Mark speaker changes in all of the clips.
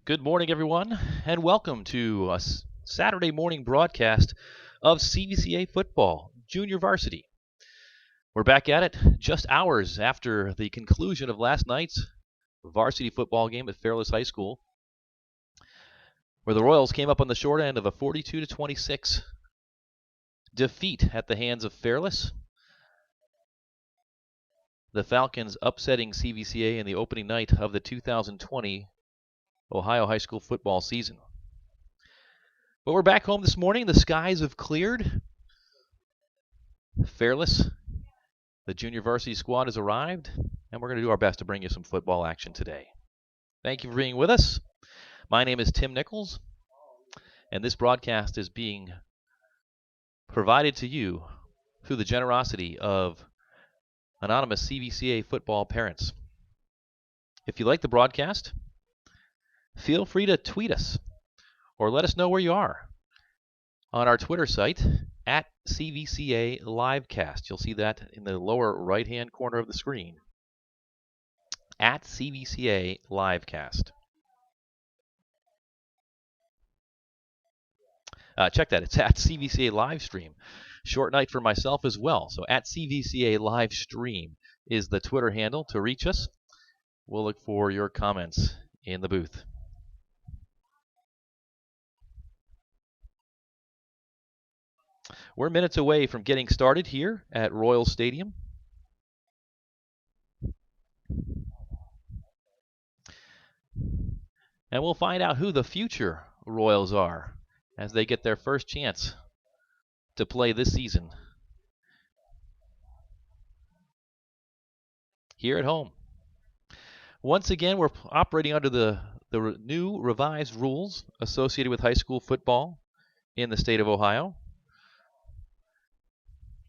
Speaker 1: Good morning, everyone, and welcome to a Saturday morning broadcast of CVCA football, junior varsity. We're back at it just hours after the conclusion of last night's varsity football game at Fairless High School, where the Royals came up on the short end of a 42-26 defeat at the hands of Fairless. The Falcons upsetting CVCA in the opening night of the 2020 Ohio high school football season. But we're back home this morning. The skies have cleared. Fairless, the junior varsity squad has arrived, and we're going to do our best to bring you some football action today. Thank you for being with us. My name is Tim Nichols, and this broadcast is being provided to you through the generosity of anonymous CVCA football parents. If you like the broadcast, feel free to tweet us or let us know where you are on our Twitter site at CVCA Livecast. You'll see that in the lower right-hand corner of the screen. At CVCA Livecast. Check that. It's at CVCA Livestream. Short night for myself as well. So at CVCA Livestream is the Twitter handle to reach us. We'll look for your comments in the booth. We're minutes away from getting started here at Royal Stadium. And we'll find out who the future Royals are as they get their first chance to play this season here at home. Once again, we're operating under the new revised rules associated with high school football in the state of Ohio.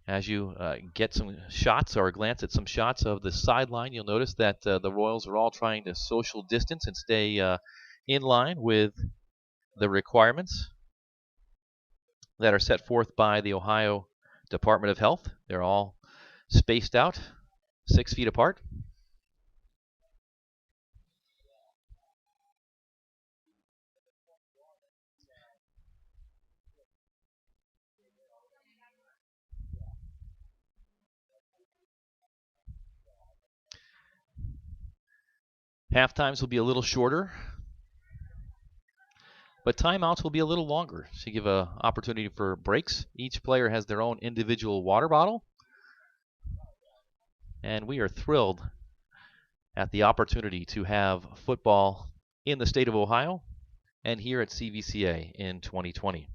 Speaker 1: As you get some shots or glance at some shots of the sideline, you'll notice that the Royals are all trying to social distance and stay in line with the requirements that are set forth by the Ohio Department of Health. They're all spaced out 6 feet apart. Half times will be a little shorter, but timeouts will be a little longer to give an opportunity for breaks. Each player has their own individual water bottle, and we are thrilled at the opportunity to have football in the state of Ohio and here at CVCA in 2020.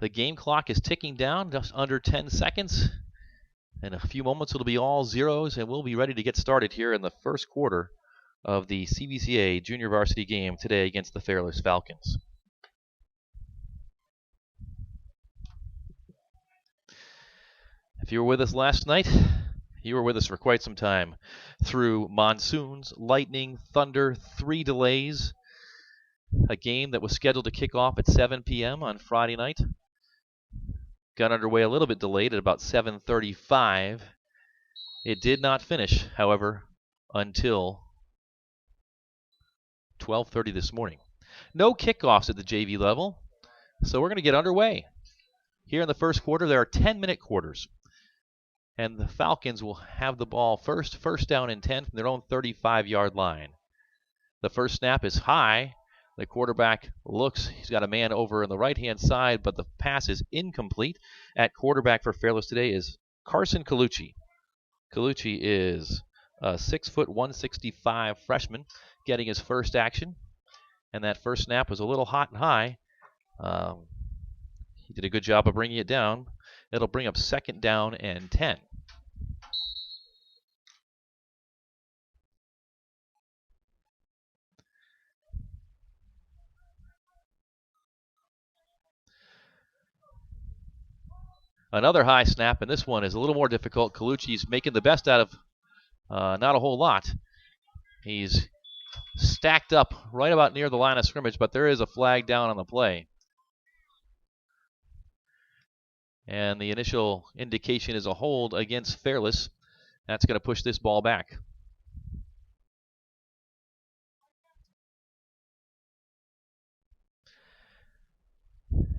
Speaker 1: The game clock is ticking down, just under 10 seconds. In a few moments, it'll be all zeros, and we'll be ready to get started here in the first quarter of the CVCA junior varsity game today against the Fairless Falcons. If you were with us last night, you were with us for quite some time through monsoons, lightning, thunder, 3 delays, a game that was scheduled to kick off at 7 p.m. on Friday night. Got underway a little bit delayed at about 7:35. It did not finish, however, until 12:30 this morning. No kickoffs at the JV level, so we're going to get underway. Here in the first quarter, there are 10-minute quarters, and the Falcons will have the ball first down and 10 from their own 35-yard line. The first snap is high. The quarterback looks, he's got a man over on the right-hand side, but the pass is incomplete. At quarterback for Fairless today is Carson Colucci. Colucci is a 6 foot 165 freshman getting his first action. And that first snap was a little hot and high. He did a good job of bringing it down. It'll bring up 2nd down and 10. Another high snap, and this one is a little more difficult. Colucci's making the best out of not a whole lot. He's stacked up right about near the line of scrimmage, but there is a flag down on the play. And the initial indication is a hold against Fairless. That's going to push this ball back.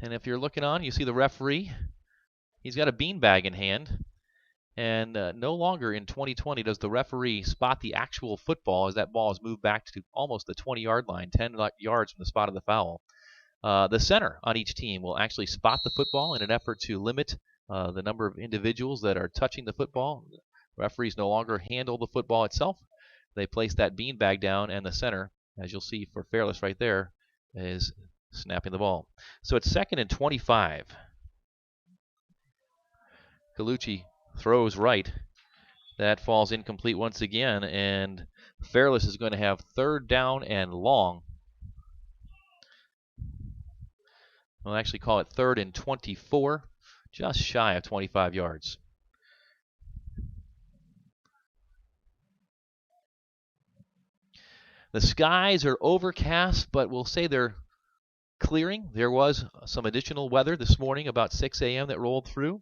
Speaker 1: And if you're looking on, you see the referee. He's got a beanbag in hand. And no longer in 2020 does the referee spot the actual football as that ball is moved back to almost the 20-yard line, 10 yards from the spot of the foul. The center on each team will actually spot the football in an effort to limit the number of individuals that are touching the football. Referees no longer handle the football itself. They place that beanbag down, and the center, as you'll see for Fairless right there, is snapping the ball. So it's 2nd and 25. Colucci throws right. That falls incomplete once again, and Fairless is going to have 3rd down and long. We'll actually call it 3rd and 24, just shy of 25 yards. The skies are overcast, but we'll say they're clearing. There was some additional weather this morning about 6 a.m. that rolled through,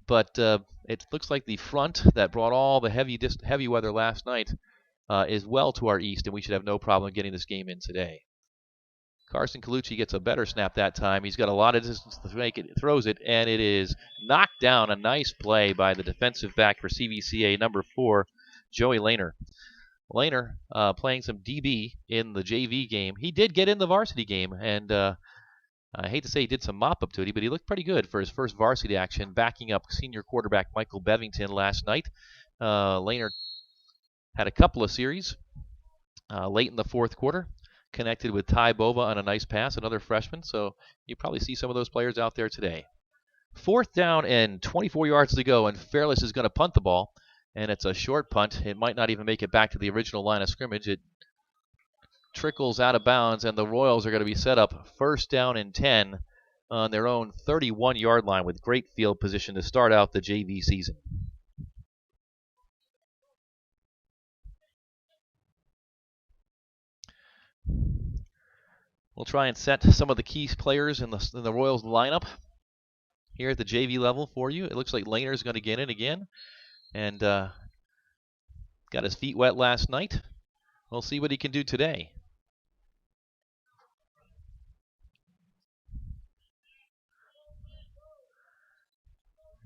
Speaker 1: but it looks like the front that brought all the heavy weather last night is well to our east, and we should have no problem getting this game in today. Carson Colucci gets a better snap that time. He's got a lot of distance to make it, throws it, and it is knocked down. A nice play by the defensive back for CVCA, number 4, Joey Lehner. Lehner playing some DB in the JV game. He did get in the varsity game, and I hate to say he did some mop-up duty, but he looked pretty good for his first varsity action, backing up senior quarterback Michael Bevington last night. Lehner had a couple of series late in the 4th quarter. Connected with Ty Bova on a nice pass, another freshman, so you probably see some of those players out there today. 4th down and 24 yards to go, and Fairless is going to punt the ball, and it's a short punt. It might not even make it back to the original line of scrimmage. It trickles out of bounds, and the Royals are going to be set up 1st down and 10 on their own 31-yard line with great field position to start out the JV season. We'll try and set some of the key players in the Royals lineup here at the JV level for you. It looks like Lehner's going to get in again, and got his feet wet last night. We'll see what he can do today.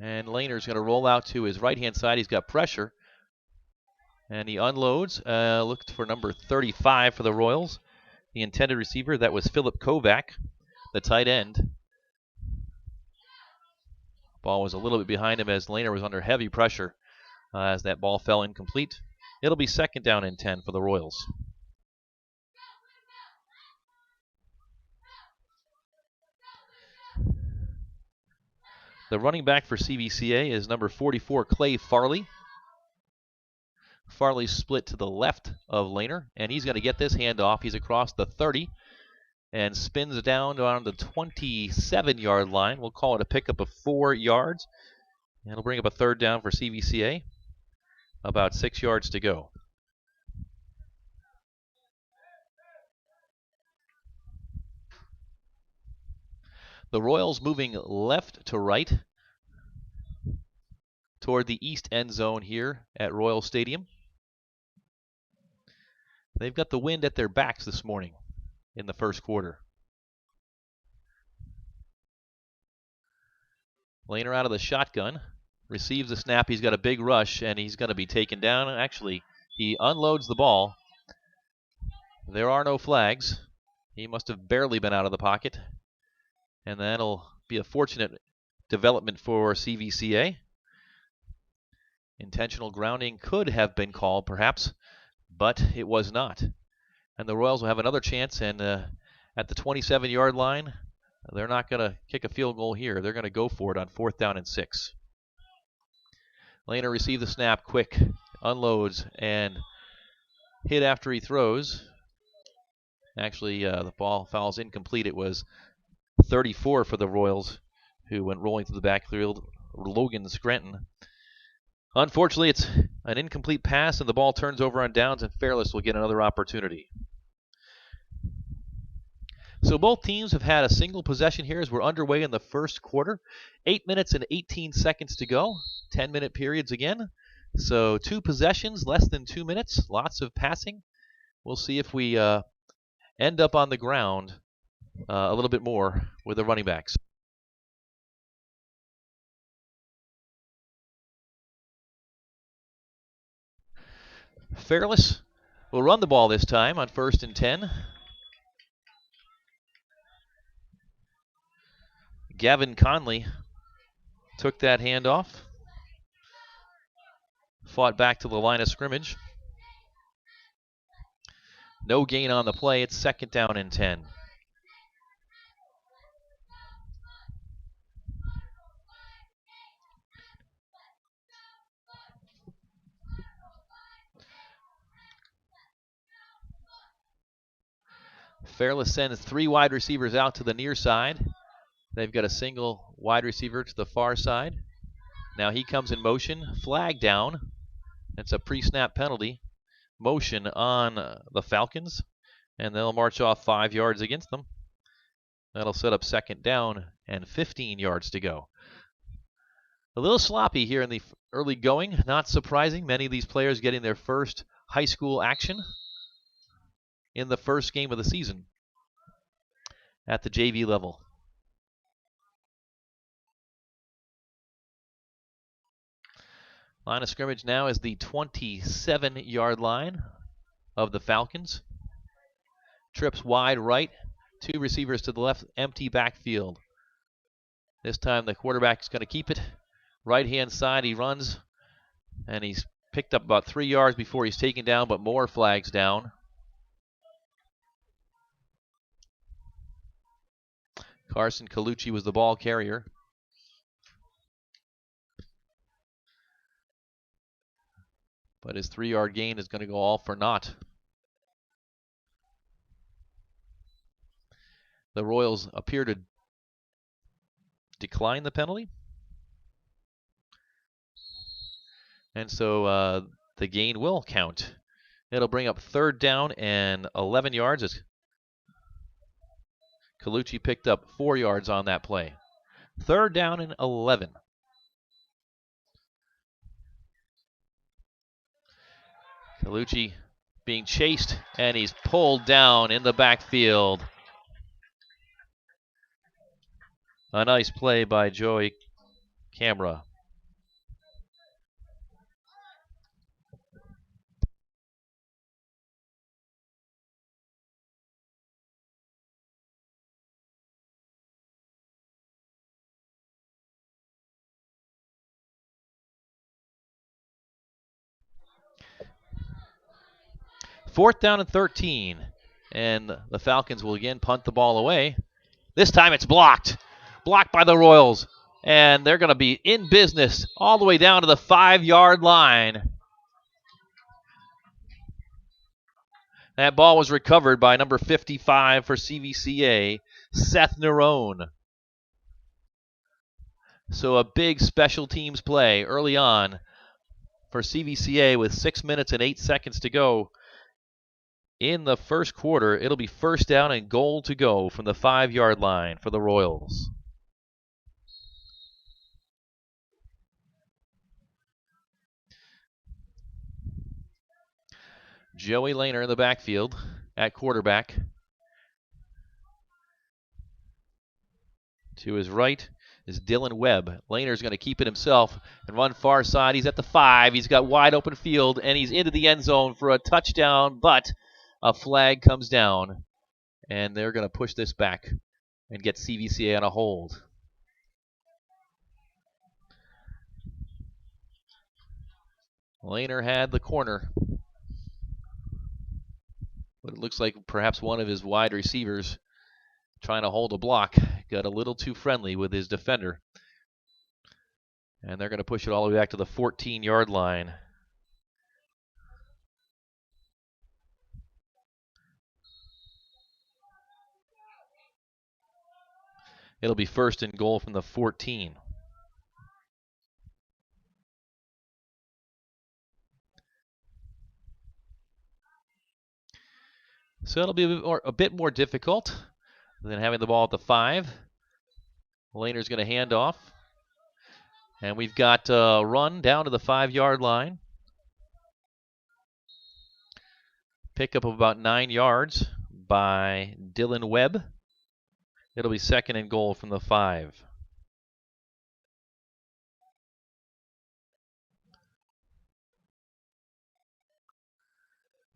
Speaker 1: And Lehner's going to roll out to his right-hand side. He's got pressure, and he unloads. Looked for number 35 for the Royals. The intended receiver, that was Philip Kovac, the tight end. Ball was a little bit behind him as Lehner was under heavy pressure as that ball fell incomplete. It'll be 2nd down and 10 for the Royals. The running back for CVCA is number 44, Clay Farley. Farley's split to the left of Lehner, and he's going to get this handoff. He's across the 30 and spins down on the 27-yard line. We'll call it a pickup of 4 yards. And it'll bring up a 3rd down for CVCA. About 6 yards to go. The Royals moving left to right toward the east end zone here at Royal Stadium. They've got the wind at their backs this morning in the 1st quarter. Lehner out of the shotgun, receives the snap. He's got a big rush, and he's going to be taken down. Actually, he unloads the ball. There are no flags. He must have barely been out of the pocket. And that'll be a fortunate development for CVCA. Intentional grounding could have been called, perhaps, but it was not. And the Royals will have another chance, and at the 27-yard line, they're not going to kick a field goal here. They're going to go for it on 4th down and 6. Lehner received the snap quick, unloads, and hit after he throws. Actually, the ball fouls incomplete. It was 34 for the Royals, who went rolling through the backfield, Logan Scranton. Unfortunately, it's an incomplete pass, and the ball turns over on downs, and Fairless will get another opportunity. So both teams have had a single possession here as we're underway in the first quarter. 8 minutes and 18 seconds to go. 10-minute periods again. So 2 possessions, less than 2 minutes. Lots of passing. We'll see if we end up on the ground a little bit more with the running backs. Fairless will run the ball this time on 1st and 10. Gavin Conley took that handoff. Fought back to the line of scrimmage. No gain on the play. It's 2nd down and 10. Fairless sends 3 wide receivers out to the near side. They've got a single wide receiver to the far side. Now he comes in motion. Flag down. It's a pre-snap penalty. Motion on the Falcons. And they'll march off 5 yards against them. That'll set up 2nd down and 15 yards to go. A little sloppy here in the early going. Not surprising. Many of these players getting their first high school action in the first game of the season at the JV level. Line of scrimmage now is the 27-yard line of the Falcons. Trips wide right. 2 receivers to the left. Empty backfield. This time the quarterback's going to keep it. Right-hand side he runs. And he's picked up about 3 yards before he's taken down, but more flags down. Carson Colucci was the ball carrier. But his 3-yard gain is going to go all for naught. The Royals appear to decline the penalty. And so the gain will count. It'll bring up 3rd down and 11 yards as Colucci picked up 4 yards on that play. 3rd down and 11. Colucci being chased, and he's pulled down in the backfield. A nice play by Joey Camera. Fourth down and 13, and the Falcons will again punt the ball away. This time it's blocked. Blocked by the Royals, and they're going to be in business all the way down to the 5-yard line. That ball was recovered by number 55 for CVCA, Seth Nerone. So a big special teams play early on for CVCA with 6 minutes and 8 seconds to go. In the first quarter, it'll be 1st down and goal to go from the 5-yard line for the Royals. Joey Lehner in the backfield at quarterback. To his right is Dylan Webb. Lehner's going to keep it himself and run far side. He's at the 5. He's got wide open field, and he's into the end zone for a touchdown, but a flag comes down, and they're going to push this back and get CVCA on a hold. Lehner had the corner, but it looks like perhaps one of his wide receivers trying to hold a block got a little too friendly with his defender. And they're going to push it all the way back to the 14-yard line. It'll be 1st and goal from the 14. So it'll be a bit more difficult. Then having the ball at the 5. Laner's going to hand off. And we've got a run down to the 5-yard line. Pickup of about 9 yards by Dylan Webb. It'll be 2nd and goal from the 5.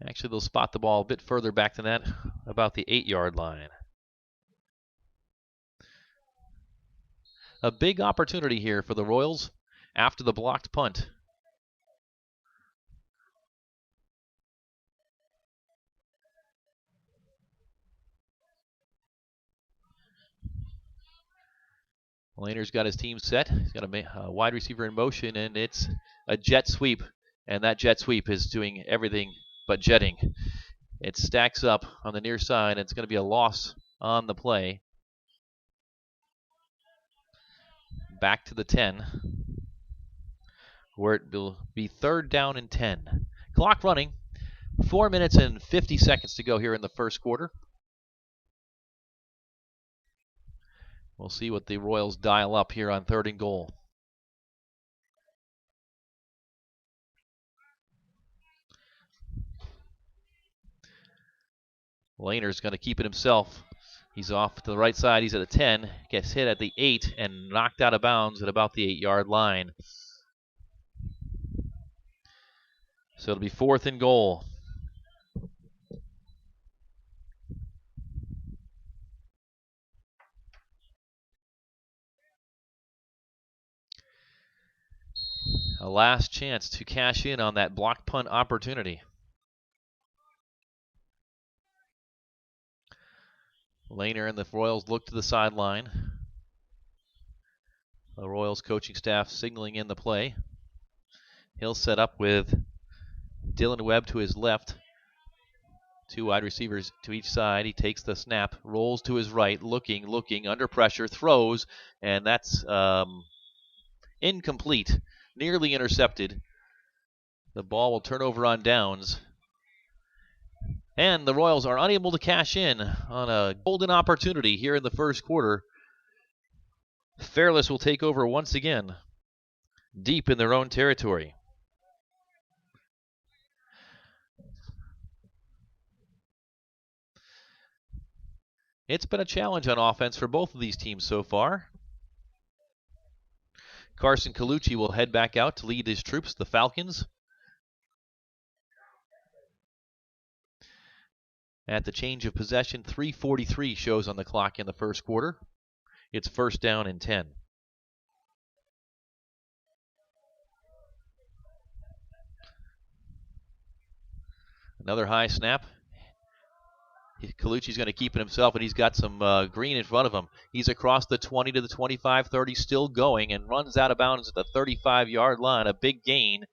Speaker 1: Actually, they'll spot the ball a bit further back than that, about the 8-yard line. A big opportunity here for the Royals after the blocked punt. Laner's got his team set. He's got a wide receiver in motion, and it's a jet sweep. And that jet sweep is doing everything but jetting. It stacks up on the near side. It's going to be a loss on the play. Back to the 10, where it will be 3rd down and 10. Clock running. 4 minutes and 50 seconds to go here in the first quarter. We'll see what the Royals dial up here on 3rd and goal. Laner's going to keep it himself. He's off to the right side. He's at the 10. Gets hit at the 8 and knocked out of bounds at about the 8-yard line. So it'll be 4th and goal. A last chance to cash in on that block punt opportunity. Laner and the Royals look to the sideline. The Royals coaching staff signaling in the play. He'll set up with Dylan Webb to his left. 2 wide receivers to each side. He takes the snap, rolls to his right, looking, under pressure, throws, and that's incomplete, nearly intercepted. The ball will turn over on downs. And the Royals are unable to cash in on a golden opportunity here in the first quarter. Fairless will take over once again, deep in their own territory. It's been a challenge on offense for both of these teams so far. Carson Colucci will head back out to lead his troops, the Falcons. At the change of possession, 3:43 shows on the clock in the first quarter. It's 1st down and 10. Another high snap. Colucci's going to keep it himself, and he's got some green in front of him. He's across the 20 to the 25, 30, still going, and runs out of bounds at the 35-yard line. A big gain,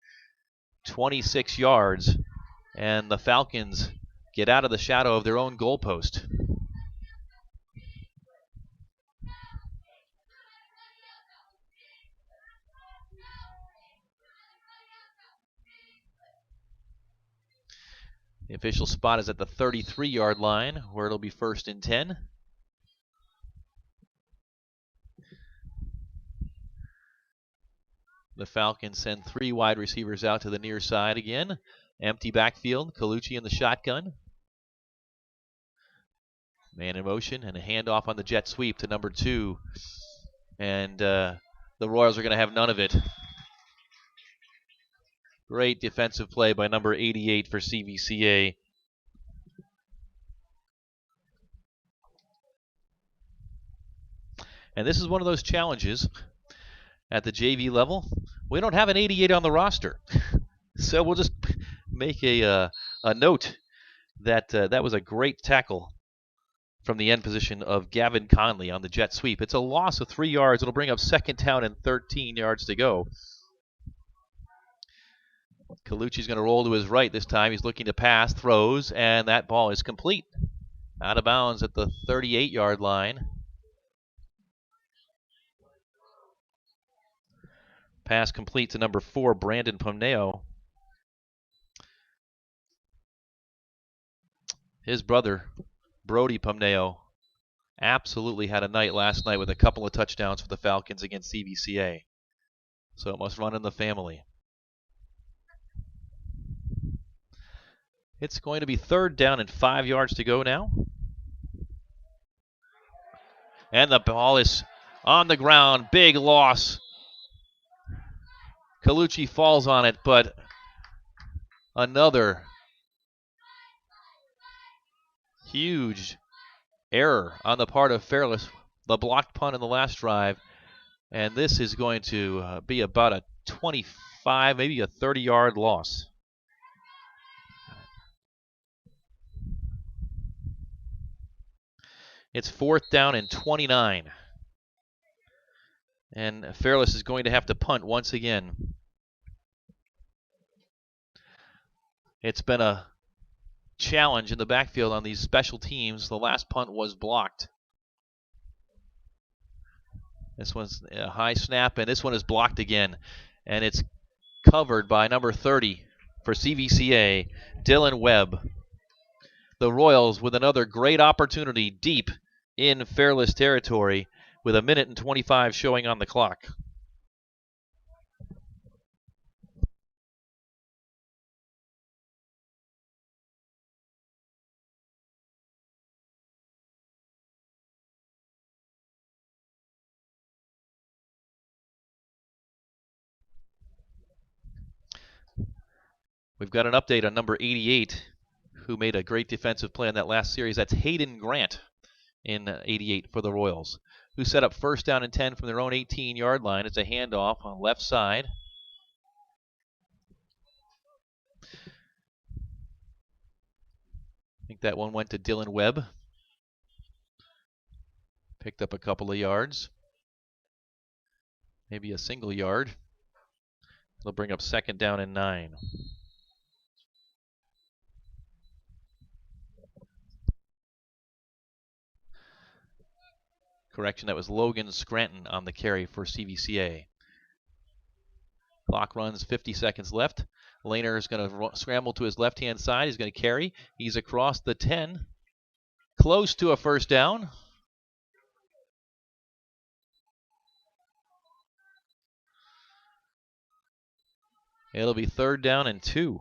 Speaker 1: 26 yards, and the Falcons get out of the shadow of their own goalpost. The official spot is at the 33-yard line, where it'll be 1st and 10. The Falcons send 3 wide receivers out to the near side again. Empty backfield, Colucci in the shotgun. Man in motion, and a handoff on the jet sweep to number 2. And the Royals are going to have none of it. Great defensive play by number 88 for CVCA. And this is one of those challenges at the JV level. We don't have an 88 on the roster. So we'll just make a note that that was a great tackle from the end position of Gavin Conley on the jet sweep. It's a loss of 3 yards. It'll bring up 2nd down and 13 yards to go. Colucci's going to roll to his right this time. He's looking to pass, throws, and that ball is complete. Out of bounds at the 38-yard line. Pass complete to number 4, Brandon Pomneo. His brother, Brody Pomneo, absolutely had a night last night with a couple of touchdowns for the Falcons against CVCA. So it must run in the family. It's going to be 3rd down and 5 yards to go now. And the ball is on the ground. Big loss. Colucci falls on it, but another huge error on the part of Fairless. The blocked punt in the last drive. And this is going to be about a 25, maybe a 30-yard loss. It's 4th down and 29. And Fairless is going to have to punt once again. It's been a challenge in the backfield on these special teams. The last punt was blocked. This one's a high snap, and this one is blocked again. And it's covered by number 30 for CVCA, Dylan Webb. The Royals with another great opportunity deep in Fairless territory with 1:25 showing on the clock. We've got an update on number 88, who made a great defensive play in that last series. That's Hayden Grant in 88 for the Royals, who set up 1st down and 10 from their own 18-yard line. It's a handoff on left side. I think that one went to Dylan Webb. Picked up a couple of yards. Maybe a single yard. They'll bring up 2nd down and 9. Correction, that was Logan Scranton on the carry for CVCA. Clock runs, 50 seconds left. Lehner is going to scramble to his left-hand side. He's going to carry. He's across the 10. Close to a 1st down. It'll be 3rd down and 2.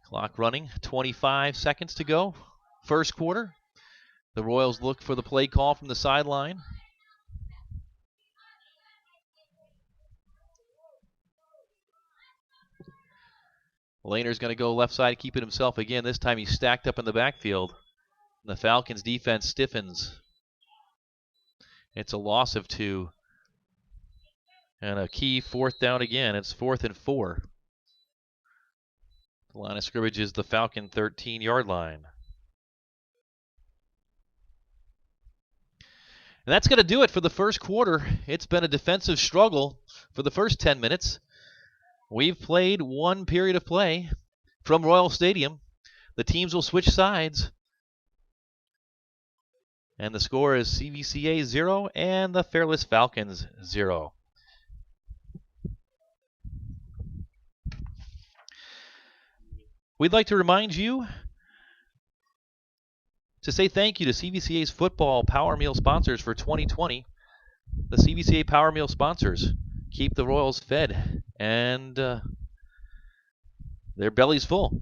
Speaker 1: Clock running, 25 seconds to go. 1st quarter. The Royals look for the play call from the sideline. Lehner's going to go left side, keep it himself again. This time he's stacked up in the backfield. The Falcons defense stiffens. It's a loss of 2. And a key 4th down again. It's 4th and 4. The line of scrimmage is the Falcon 13-yard line. And that's going to do it for the 1st quarter. It's been a defensive struggle for the first 10 minutes. We've played one period of play from Royal Stadium. The teams will switch sides. And the score is CVCA 0 and the Fairless Falcons 0. We'd like to remind you to say thank you to CVCA's football Power Meal sponsors for 2020. The CVCA Power Meal sponsors keep the Royals fed and their bellies full.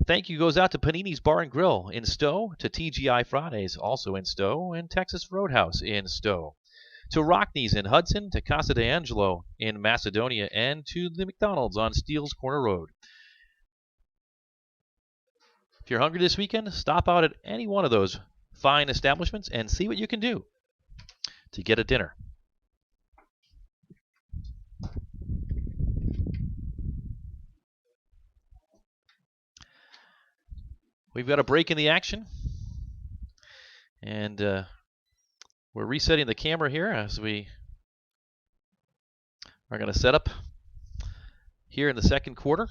Speaker 1: Thank you goes out to Panini's Bar and Grill in Stowe, to TGI Fridays, also in Stowe, and Texas Roadhouse in Stowe, to Rockneys in Hudson, to Casa d'Angelo in Macedonia, and to the McDonald's on Steele's Corner Road. If you're hungry this weekend, stop out at any one of those fine establishments and see what you can do to get a dinner. We've got a break in the action, and we're resetting the camera here as we are going to set up here in the 2nd quarter.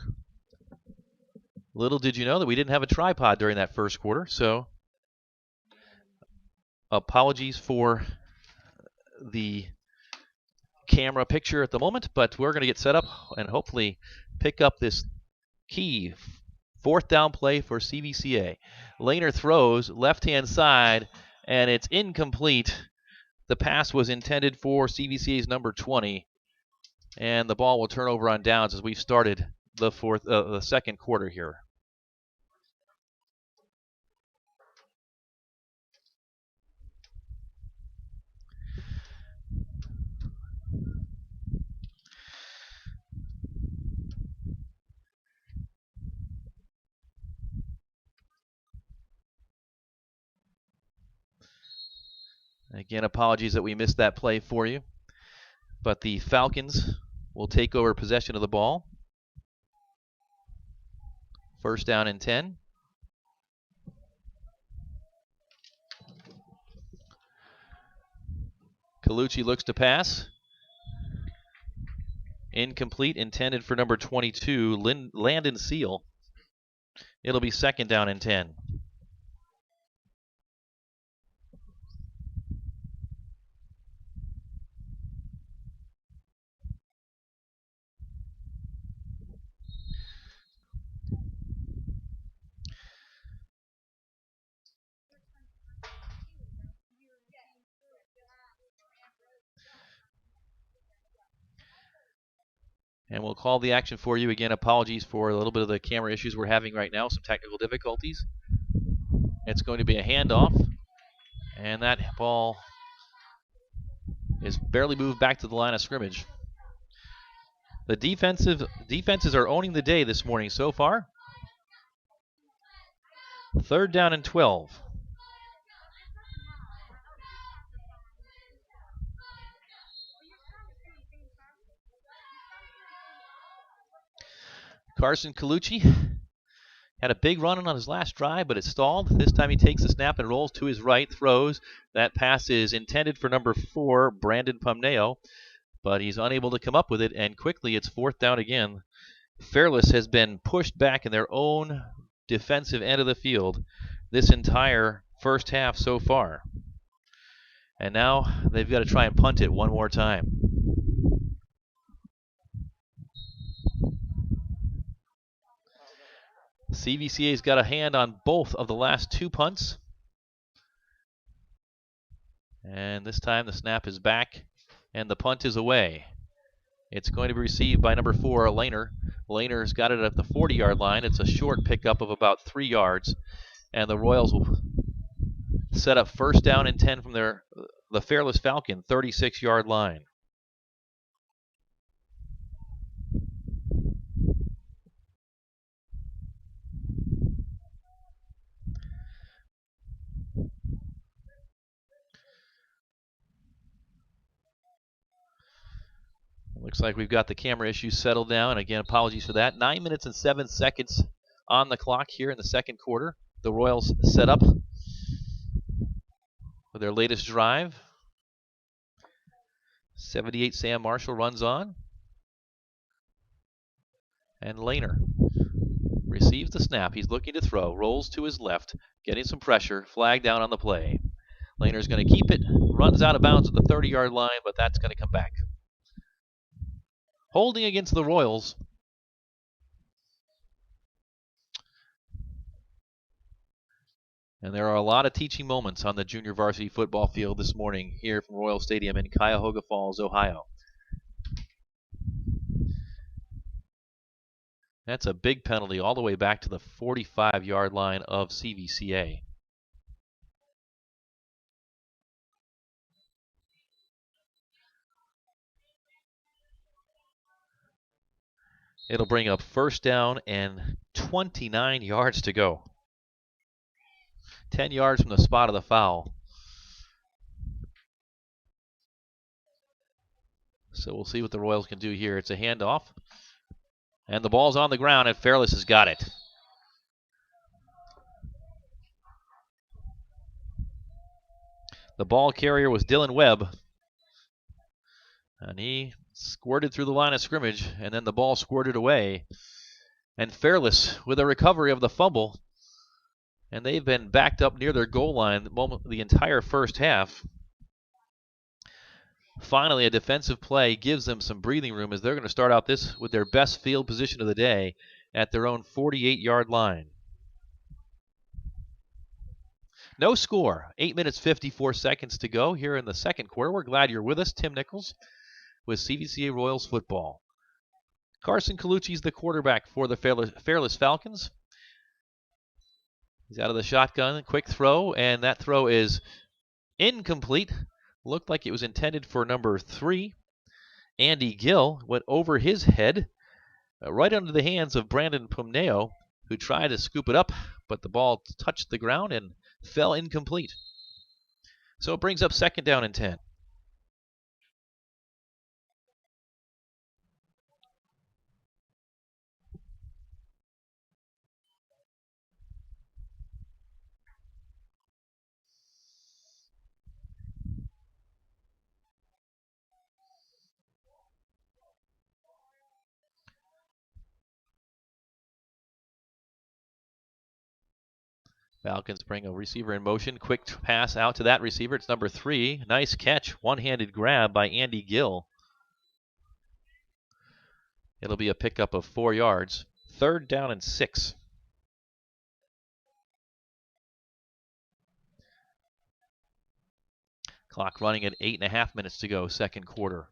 Speaker 1: Little did you know that we didn't have a tripod during that 1st quarter, so apologies for the camera picture at the moment, but we're going to get set up and hopefully pick up this key. Fourth down play for CVCA. Laner throws left-hand side, and it's incomplete. The pass was intended for CVCA's number 20, and the ball will turn over on downs as we've started the second quarter here. Again, apologies that we missed that play for you. But the Falcons will take over possession of the ball. First down and 10. Colucci looks to pass. Incomplete, intended for number 22, Landon Seal. It'll be second down and 10. And we'll call the action for you. Again, apologies for a little bit of the camera issues we're having right now, some technical difficulties. It's going to be a handoff, and that ball is barely moved back to the line of scrimmage. The defenses are owning the day this morning so far. Third down and 12. Carson Colucci had a big run on his last drive, but it stalled. This time he takes the snap and rolls to his right, throws. That pass is intended for number 4, Brandon Pumneo, but he's unable to come up with it, and quickly it's fourth down again. Fairless has been pushed back in their own defensive end of the field this entire first half so far. And now they've got to try and punt it one more time. CVCA's got a hand on both of the last 2 punts. And this time the snap is back and the punt is away. It's going to be received by number 4, Laner. Laner's got it at the 40-yard line. It's a short pickup of about 3 yards. And the Royals will set up first down and 10 from the Fairless Falcon 36-yard line. Looks like we've got the camera issues settled down. Again, apologies for that. 9 minutes and 7 seconds on the clock here in the second quarter. The Royals set up for their latest drive. 78 Sam Marshall runs on. And Laner receives the snap. He's looking to throw. Rolls to his left. Getting some pressure. Flag down on the play. Laner's going to keep it. Runs out of bounds at the 30-yard line, but that's going to come back. Holding against the Royals. And there are a lot of teaching moments on the junior varsity football field this morning here from Royal Stadium in Cuyahoga Falls, Ohio. That's a big penalty all the way back to the 45-yard line of CVCA. It'll bring up first down and 29 yards to go. 10 yards from the spot of the foul. So we'll see what the Royals can do here. It's a handoff. And the ball's on the ground, and Fairless has got it. The ball carrier was Dylan Webb. And he squirted through the line of scrimmage, and then the ball squirted away. And Fairless with a recovery of the fumble. And they've been backed up near their goal line the entire first half. Finally, a defensive play gives them some breathing room as they're going to start out this with their best field position of the day. at their own 48-yard line. No score. 8 minutes, 54 seconds to go here in the second quarter. We're glad you're with us. Tim Nichols with CVCA Royals football. Carson Colucci's the quarterback for the Fairless Falcons. He's out of the shotgun. Quick throw, and that throw is incomplete. Looked like it was intended for number 3. Andy Gill went over his head, right under the hands of Brandon Pumneo, who tried to scoop it up, but the ball touched the ground and fell incomplete. So it brings up second down and 10. Falcons bring a receiver in motion. Quick pass out to that receiver. It's number 3. Nice catch. One-handed grab by Andy Gill. It'll be a pickup of 4 yards. Third down and 6. Clock running at 8.5 minutes to go, second quarter.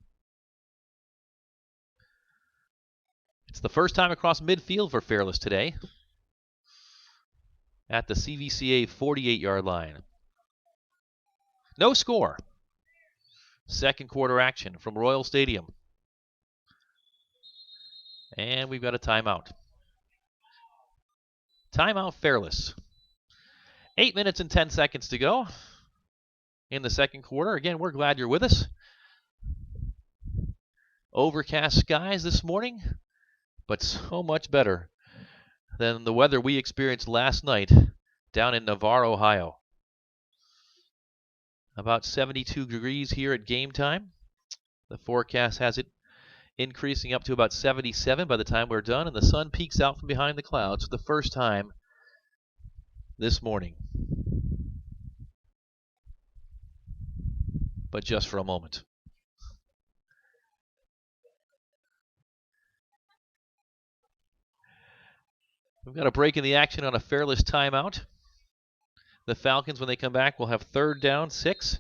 Speaker 1: It's the first time across midfield for Fairless today, at the CVCA 48-yard line. No score. Second quarter action from Royal Stadium. And we've got a timeout. Timeout Fairless. 8 minutes and 10 seconds to go in the second quarter. Again, we're glad you're with us. Overcast skies this morning, but so much better than the weather we experienced last night down in Navarre, Ohio. About 72 degrees here at game time. The forecast has it increasing up to about 77 by the time we're done, and the sun peeks out from behind the clouds for the first time this morning. But just for a moment. We've got a break in the action on a Fairless timeout. The Falcons, when they come back, will have third down, 6.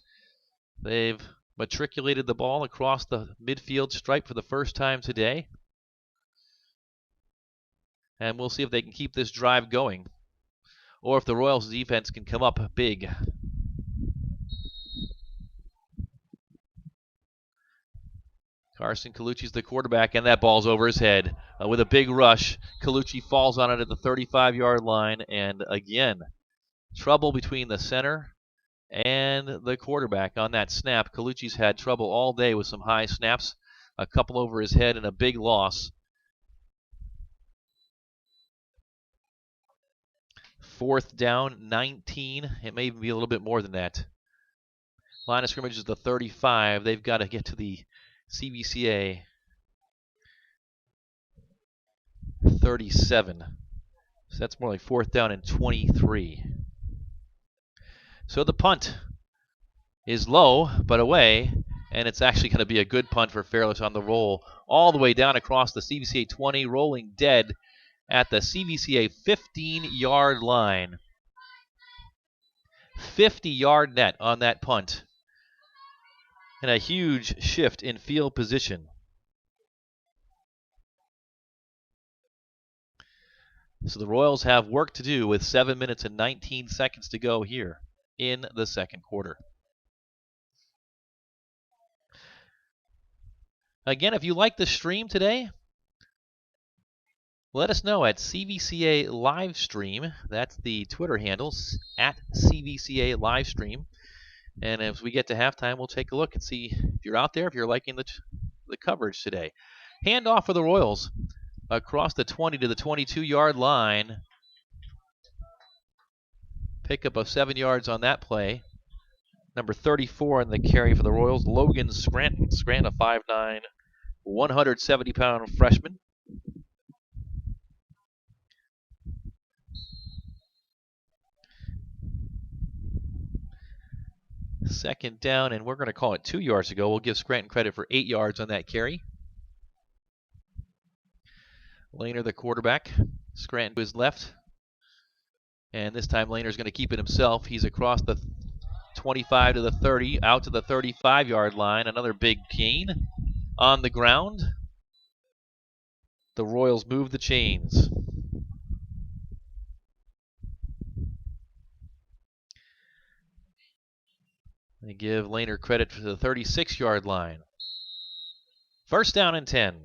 Speaker 1: They've matriculated the ball across the midfield stripe for the first time today. And we'll see if they can keep this drive going, or if the Royals defense can come up big. Carson Colucci's the quarterback, and that ball's over his head. With a big rush, Colucci falls on it at the 35-yard line, and again, trouble between the center and the quarterback on that snap. Colucci's had trouble all day with some high snaps, a couple over his head, and a big loss. Fourth down, 19. It may even be a little bit more than that. Line of scrimmage is the 35. They've got to get to the CVCA 37. So that's more like fourth down and 23. So the punt is low, but away, and it's actually going to be a good punt for Fairless on the roll, all the way down across the CVCA 20, rolling dead at the CVCA 15-yard line. 50-yard net on that punt. And a huge shift in field position. So the Royals have work to do with 7 minutes and 19 seconds to go here in the second quarter. Again, if you like the stream today, let us know at CVCA Livestream. That's the Twitter handles, at CVCA Livestream. And as we get to halftime, we'll take a look and see if you're out there, if you're liking the coverage today. Handoff for the Royals across the 20 to the 22-yard line. Pickup of 7 yards on that play. Number 34 in the carry for the Royals, Logan Scranton. Scranton, a 5'9", 170-pound freshman. Second down, and we're going to call it 2 yards ago. We'll give Scranton credit for 8 yards on that carry. Laner, the quarterback. Scranton to his left. And this time Lehner's going to keep it himself. He's across the 25 to the 30, out to the 35-yard line. Another big gain on the ground. The Royals move the chains. They give Lehner credit for the 36-yard line. First down and 10.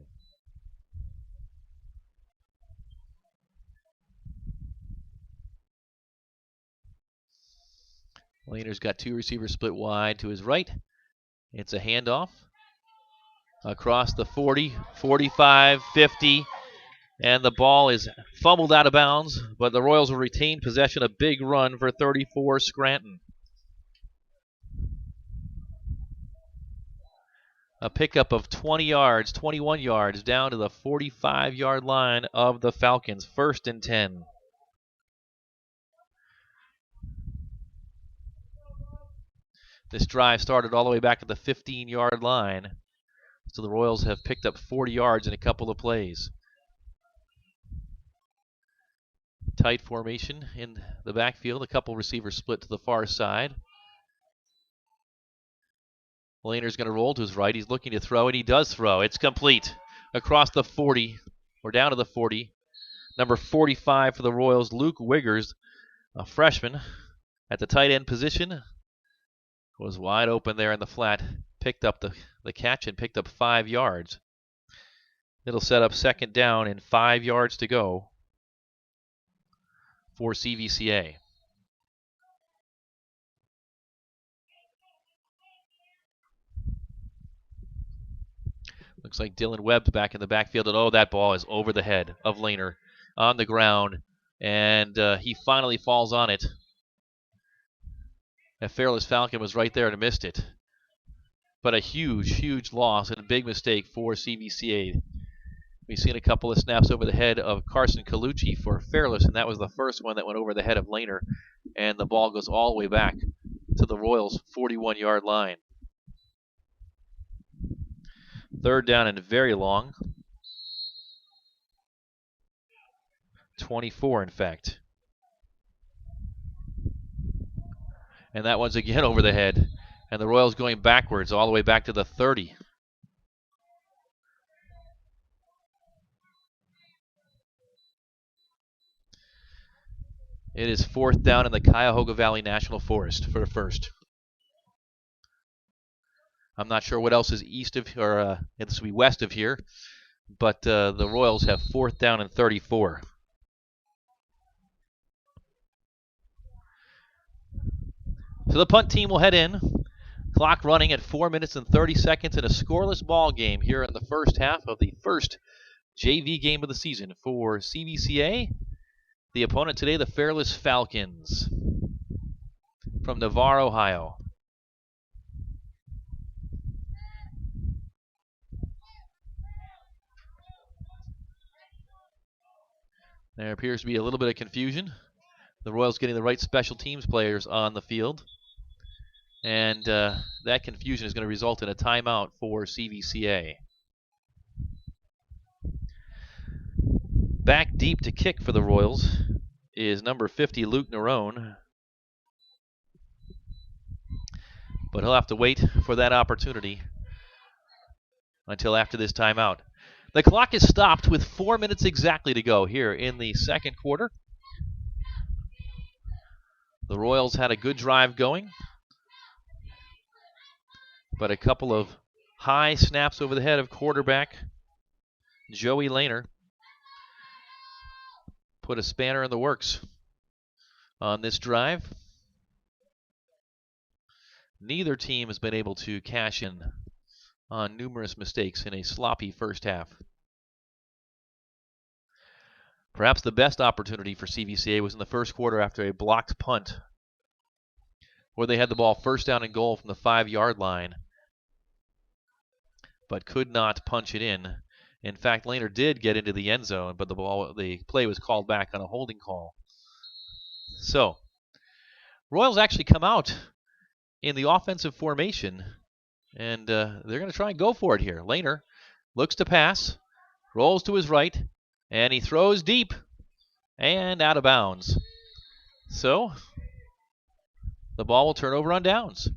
Speaker 1: Lehner's got two receivers split wide to his right. It's a handoff across the 40, 45, 50, and the ball is fumbled out of bounds, but the Royals will retain possession. A big run for 34 Scranton. A pickup of 20 yards, 21 yards, down to the 45-yard line of the Falcons. First and 10. This drive started all the way back at the 15-yard line. So the Royals have picked up 40 yards in a couple of plays. Tight formation in the backfield. A couple receivers split to the far side. Lehner's going to roll to his right. He's looking to throw, and he does throw. It's complete. Across the 40, or down to the 40. Number 45 for the Royals, Luke Wiggers, a freshman, at the tight end position. Was wide open there in the flat. Picked up the catch and picked up 5 yards. It'll set up second down and 5 yards to go for CVCA. Looks like Dylan Webb's back in the backfield, and that ball is over the head of Lehner on the ground, and he finally falls on it. That Fairless Falcon was right there and missed it. But a huge, huge loss and a big mistake for CVCA. We've seen a couple of snaps over the head of Carson Colucci for Fairless, and that was the first one that went over the head of Lehner, and the ball goes all the way back to the Royals' 41-yard line. Third down and very long. 24, in fact. And that one's again over the head. And the Royals going backwards all the way back to the 30. It is fourth down in the Cuyahoga Valley National Forest for the first. I'm not sure what else is east of, or this will be west of here, but the Royals have fourth down and 34. So the punt team will head in. Clock running at 4 minutes and 30 seconds in a scoreless ball game here in the first half of the first JV game of the season for CVCA. The opponent today, the Fairless Falcons from Navarre, Ohio. There appears to be a little bit of confusion. The Royals getting the right special teams players on the field. And that confusion is going to result in a timeout for CVCA. Back deep to kick for the Royals is number 50, Luke Nerone. But he'll have to wait for that opportunity until after this timeout. The clock is stopped with 4 minutes exactly to go here in the second quarter. The Royals had a good drive going, but a couple of high snaps over the head of quarterback Joey Lehner put a spanner in the works on this drive. Neither team has been able to cash in on numerous mistakes in a sloppy first half. Perhaps the best opportunity for CVCA was in the first quarter after a blocked punt, where they had the ball first down and goal from the 5-yard line, but could not punch it in. In fact, Lehner did get into the end zone, but the play was called back on a holding call. So, Royals actually come out in the offensive formation, and they're going to try and go for it here. Lehner looks to pass, rolls to his right, and he throws deep. and out of bounds. So the ball will turn over on downs.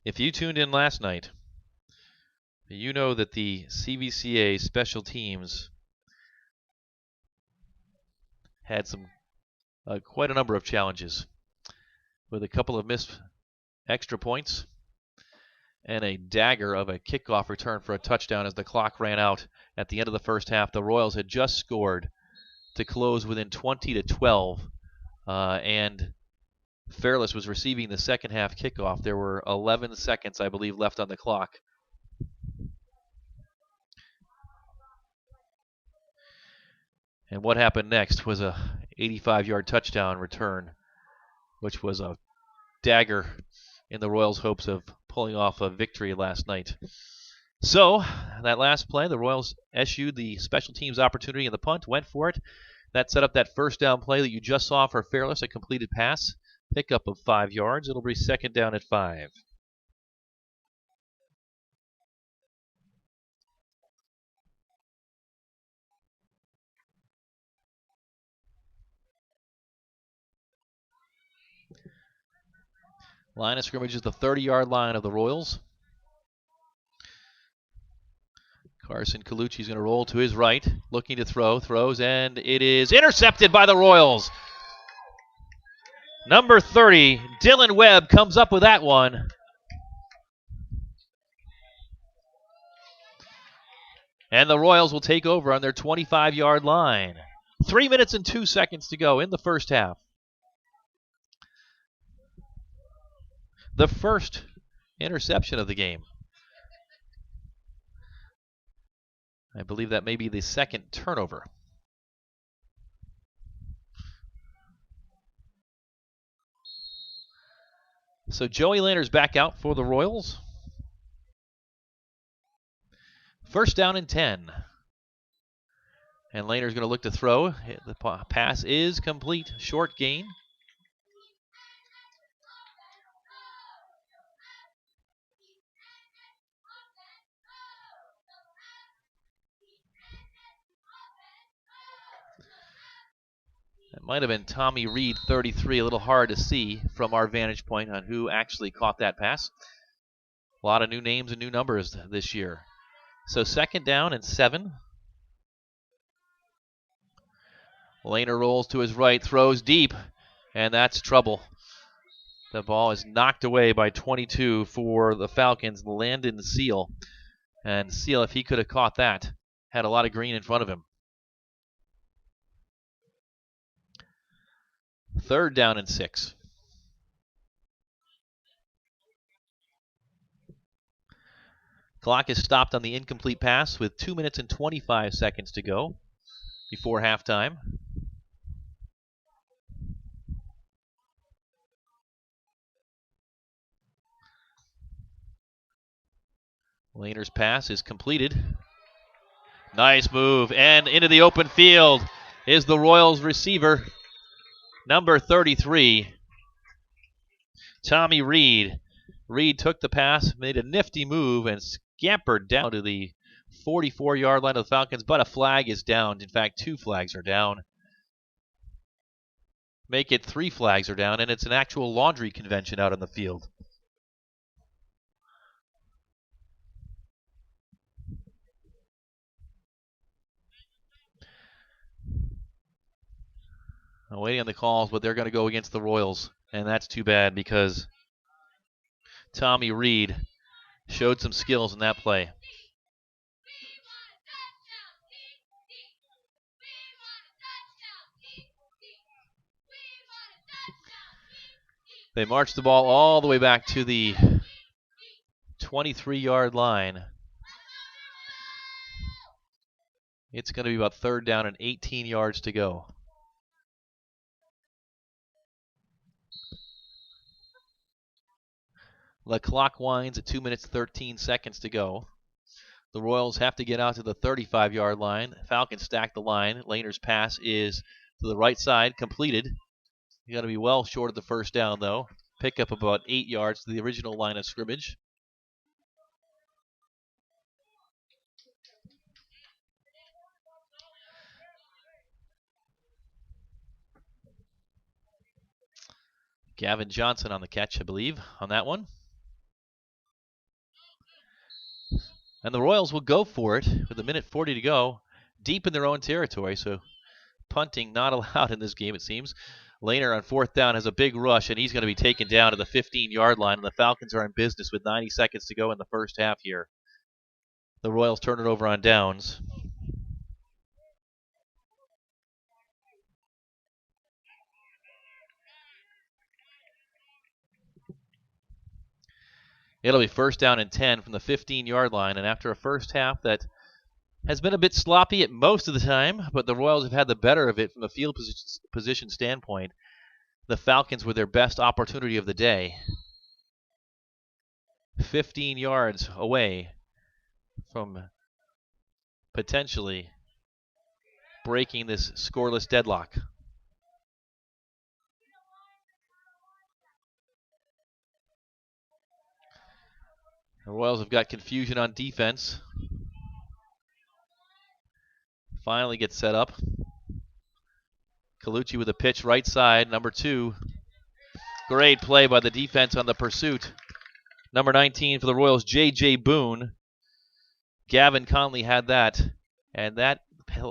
Speaker 1: If you tuned in last night, you know that the CVCA special teams had quite a number of challenges, with a couple of missed extra points and a dagger of a kickoff return for a touchdown as the clock ran out at the end of the first half. The Royals had just scored to close within 20-12, and Fairless was receiving the second half kickoff. There were 11 seconds, I believe, left on the clock. And what happened next was a 85-yard touchdown return, which was a dagger in the Royals' hopes of pulling off a victory last night. So, that last play, the Royals eschewed the special teams opportunity in the punt, went for it. That set up that first down play that you just saw for Fairless, a completed pass, pickup of 5 yards. It'll be second down at 5. Line of scrimmage is the 30-yard line of the Royals. Carson Colucci is going to roll to his right, looking to throws, and it is intercepted by the Royals. Number 30, Dylan Webb, comes up with that one. And the Royals will take over on their 25-yard line. 3 minutes and 2 seconds to go in the first half. The first interception of the game. I believe that may be the second turnover. So Joey Lehner's back out for the Royals. First down and 10. And Lehner's going to look to throw. The pass is complete. Short gain. It might have been Tommy Reed, 33, a little hard to see from our vantage point on who actually caught that pass. A lot of new names and new numbers this year. So second down and 7. Lehner rolls to his right, throws deep, and that's trouble. The ball is knocked away by 22 for the Falcons, Landon Seal. And Seal, if he could have caught that, had a lot of green in front of him. Third down and 6. Clock is stopped on the incomplete pass with 2 minutes and 25 seconds to go before halftime. Lehner's pass is completed. Nice move, and into the open field is the Royals receiver, number 33, Tommy Reed. Reed took the pass, made a nifty move, and scampered down to the 44-yard line of the Falcons, but a flag is down. In fact, 2 flags are down. Make it 3 flags are down, and it's an actual laundry convention out on the field. I'm waiting on the calls, but they're going to go against the Royals, and that's too bad because Tommy Reed showed some skills in that play. They marched the ball all the way back to the 23-yard line. It's going to be about third down and 18 yards to go. The clock winds at 2 minutes 13 seconds to go. The Royals have to get out to the 35-yard line. Falcons stack the line. Lehner's pass is to the right side, completed. You got to be well short of the first down, though. Pick up about 8 yards to the original line of scrimmage. Gavin Johnson on the catch, I believe, on that one. And the Royals will go for it with 1:40 to go, deep in their own territory, so punting not allowed in this game, it seems. Lehner on 4th down has a big rush, and he's going to be taken down to the 15-yard line, and the Falcons are in business with 90 seconds to go in the first half here. The Royals turn it over on downs. It'll be 1st down and 10 from the 15-yard line, and after a first half that has been a bit sloppy at most of the time, but the Royals have had the better of it from a field position standpoint. The Falcons were their best opportunity of the day. 15 yards away from potentially breaking this scoreless deadlock. The Royals have got confusion on defense. Finally gets set up. Colucci with a pitch right side, number 2. Great play by the defense on the pursuit. Number 19 for the Royals, J.J. Boone. Gavin Conley had that, and that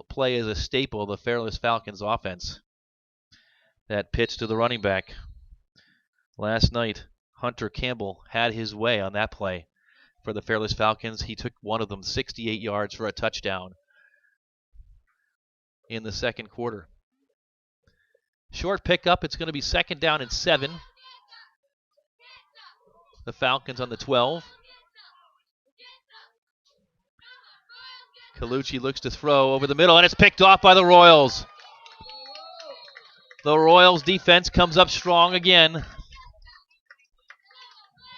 Speaker 1: play is a staple of the Fairless Falcons offense. That pitch to the running back. Last night, Hunter Campbell had his way on that play for the Fairless Falcons. He took one of them 68 yards for a touchdown in the second quarter. Short pickup. It's going to be 2nd down and 7. The Falcons on the 12. Colucci looks to throw over the middle, and it's picked off by the Royals. The Royals defense comes up strong again.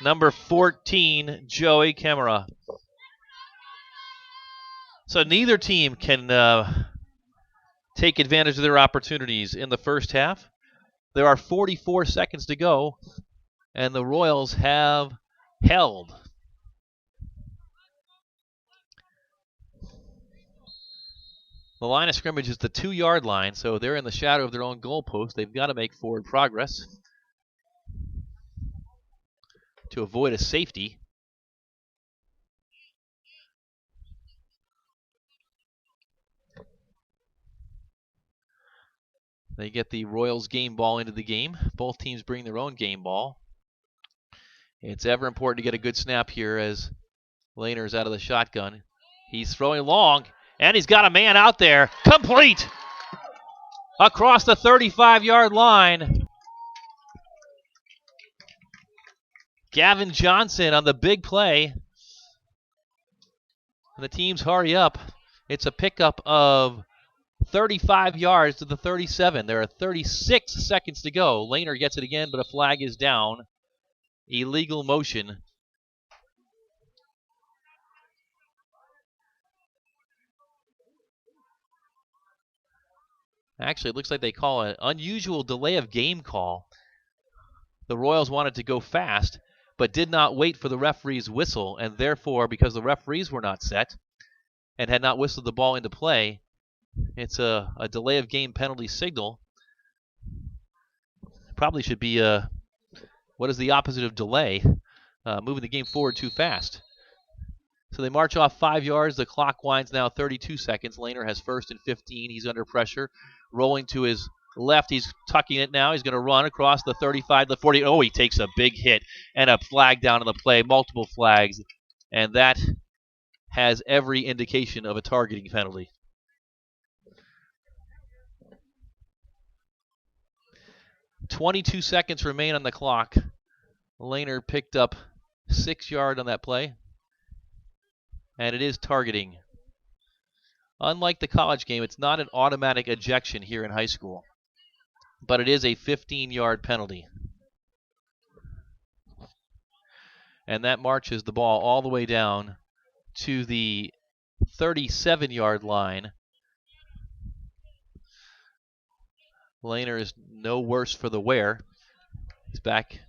Speaker 1: Number 14, Joey Camara. So neither team can take advantage of their opportunities in the first half. There are 44 seconds to go, and the Royals have held. The line of scrimmage is the 2-yard line, so they're in the shadow of their own goalpost. They've got to make forward progress to avoid a safety. They get the Royals game ball into the game. Both teams bring their own game ball. It's ever important to get a good snap here as Lehner's out of the shotgun. He's throwing long, and he's got a man out there. Complete! Across the 35-yard line. Gavin Johnson on the big play. The teams hurry up. It's a pickup of 35 yards to the 37. There are 36 seconds to go. Lehner gets it again, but a flag is down. Illegal motion. Actually, it looks like they call an unusual delay of game call. The Royals wanted to go fast, but did not wait for the referee's whistle, and therefore, because the referees were not set and had not whistled the ball into play, it's a delay of game penalty signal. Probably should be what is the opposite of delay? Moving the game forward too fast. So they march off 5 yards. The clock winds now 32 seconds. Lehner has 1st and 15. He's under pressure. Rolling to his left. He's tucking it now. He's going to run across the 35 to the 40. Oh, he takes a big hit and a flag down on the play. Multiple flags. And that has every indication of a targeting penalty. .22 seconds remain on the clock. Lehner picked up 6 yards on that play. And it is targeting. Unlike the college game, it's not an automatic ejection here in high school, but it is a 15-yard penalty. And that marches the ball all the way down to the 37-yard line. Lehner is no worse for the wear. He's back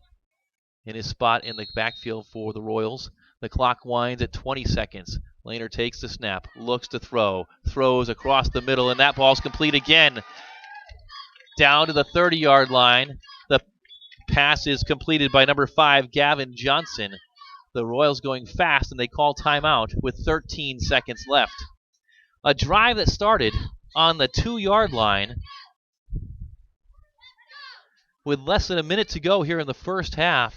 Speaker 1: in his spot in the backfield for the Royals. The clock winds at 20 seconds. Lehner takes the snap, looks to throw, throws across the middle, and that ball's complete again. Down to the 30-yard line. The pass is completed by number 5, Gavin Johnson. The Royals going fast, and they call timeout with 13 seconds left. A drive that started on the 2-yard line with less than a minute to go here in the first half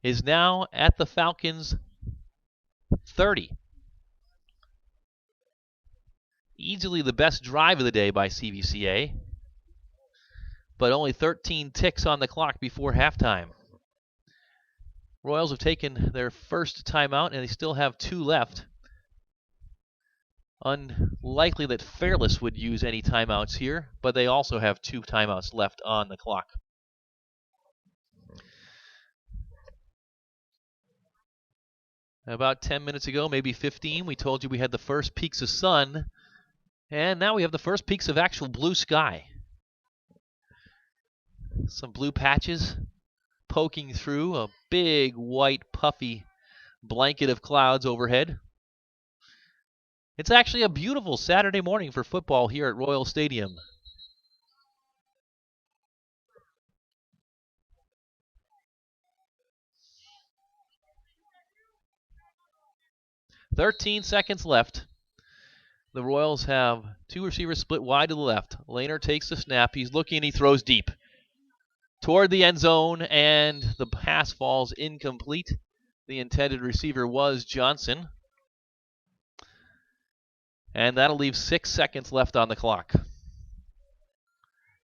Speaker 1: is now at the Falcons' 30. Easily the best drive of the day by CVCA, but only 13 ticks on the clock before halftime. Royals have taken their first timeout, and they still have 2 left. Unlikely that Fairless would use any timeouts here, but they also have 2 timeouts left on the clock. About 10 minutes ago, maybe 15, we told you we had the first peaks of sun, and now we have the first peaks of actual blue sky. Some blue patches poking through a big, white, puffy blanket of clouds overhead. It's actually a beautiful Saturday morning for football here at Royal Stadium. "13 seconds left. The Royals have 2 receivers split wide to the left. Lehner takes the snap. He's looking, he throws deep toward the end zone, and the pass falls incomplete. The intended receiver was Johnson. And that'll leave 6 seconds left on the clock.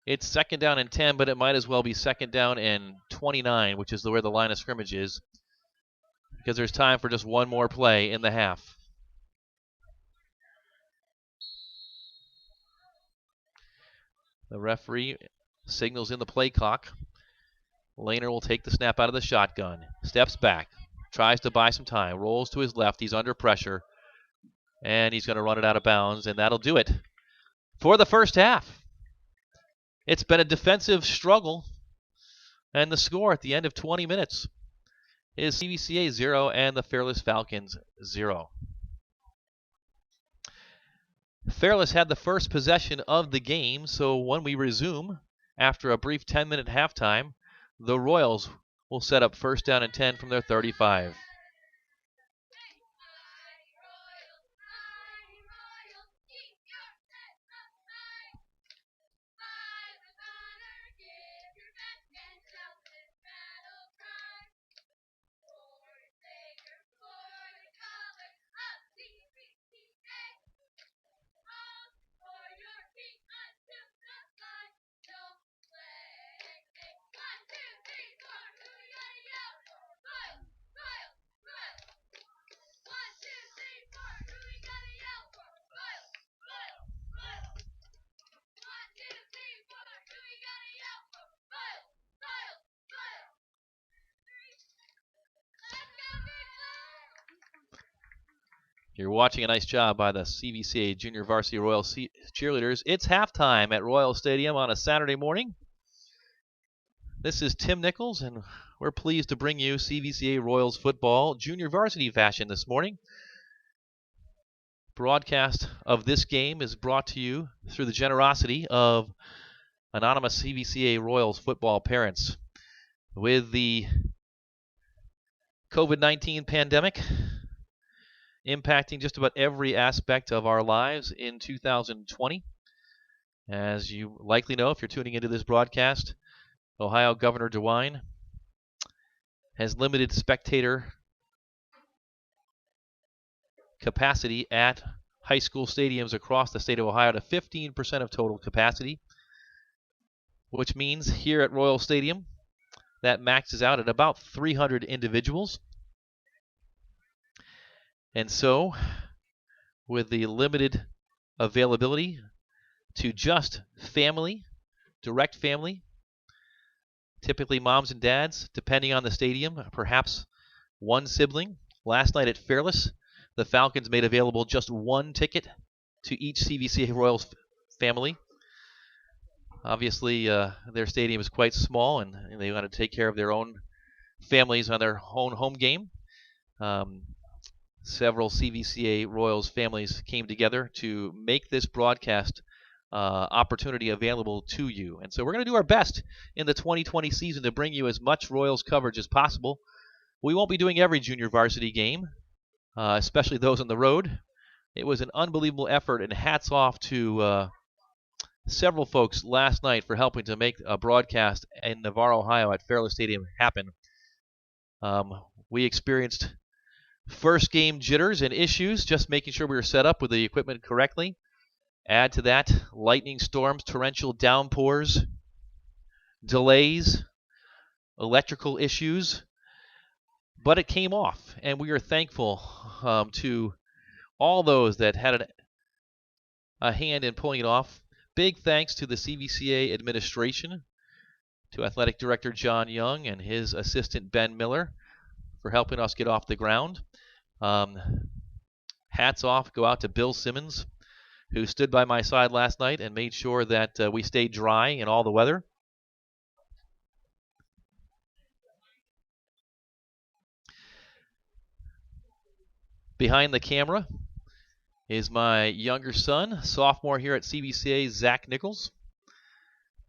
Speaker 1: It's 2nd down and 10, but it might as well be 2nd down and 29, which is where the line of scrimmage is, because there's time for just one more play in the half. The referee signals in the play clock. Lehner will take the snap out of the shotgun, steps back, tries to buy some time, rolls to his left. He's under pressure, and he's going to run it out of bounds, and that'll do it for the first half. It's been a defensive struggle, and the score at the end of 20 minutes is CVCA 0 and the Fairless Falcons 0. Fairless had the first possession of the game, so when we resume after a brief 10-minute halftime, the Royals will set up 1st down and 10 from their 35. You're watching a nice job by the CVCA Junior Varsity Royal cheerleaders. It's halftime at Royal Stadium on a Saturday morning. This is Tim Nichols, and we're pleased to bring you CVCA Royals football junior varsity fashion this morning. Broadcast of this game is brought to you through the generosity of anonymous CVCA Royals football parents. With the COVID-19 pandemic impacting just about every aspect of our lives in 2020. As you likely know if you're tuning into this broadcast, Ohio Governor DeWine has limited spectator capacity at high school stadiums across the state of Ohio to 15% of total capacity, which means here at Royal Stadium that maxes out at about 300 individuals. And so, with the limited availability to just family, direct family, typically moms and dads, depending on the stadium, perhaps one sibling. Last night at Fairless, the Falcons made available just one ticket to each CVCA Royals family. Obviously, their stadium is quite small, and they want to take care of their own families on their own home game. Several CVCA Royals families came together to make this broadcast opportunity available to you. And so we're going to do our best in the 2020 season to bring you as much Royals coverage as possible. We won't be doing every junior varsity game, especially those on the road. It was an unbelievable effort, and hats off to several folks last night for helping to make a broadcast in Navarre, Ohio at Fairless Stadium happen. We experienced first game jitters and issues, just making sure we were set up with the equipment correctly. Add to that lightning storms, torrential downpours, delays, electrical issues. But it came off, and we are thankful to all those that had a hand in pulling it off. Big thanks to the CVCA administration, to Athletic Director John Young and his assistant Ben Miller for helping us get off the ground. Hats off go out to Bill Simmons, who stood by my side last night and made sure that we stayed dry in all the weather. Behind the camera is my younger son, sophomore here at CVCA, Zach Nichols.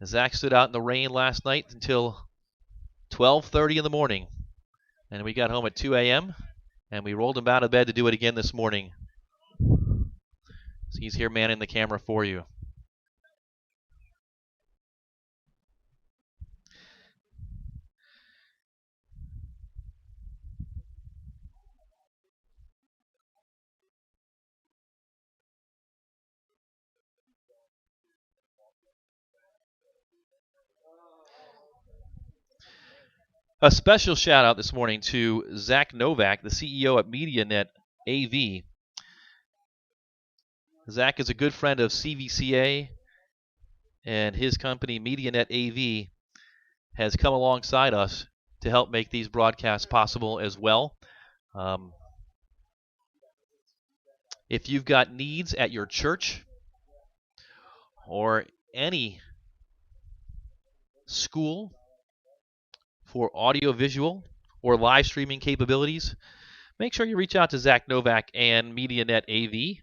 Speaker 1: Zach stood out in the rain last night until 12:30 in the morning, and we got home at 2 a.m., and we rolled him out of bed to do it again this morning. So he's here manning the camera for you. A special shout out this morning to Zach Novak, the CEO at MediaNet AV. Zach is a good friend of CVCA, and his company MediaNet AV has come alongside us to help make these broadcasts possible as well. If you've got needs at your church or any school for audio-visual or live streaming capabilities, make sure you reach out to Zach Novak and MediaNet AV.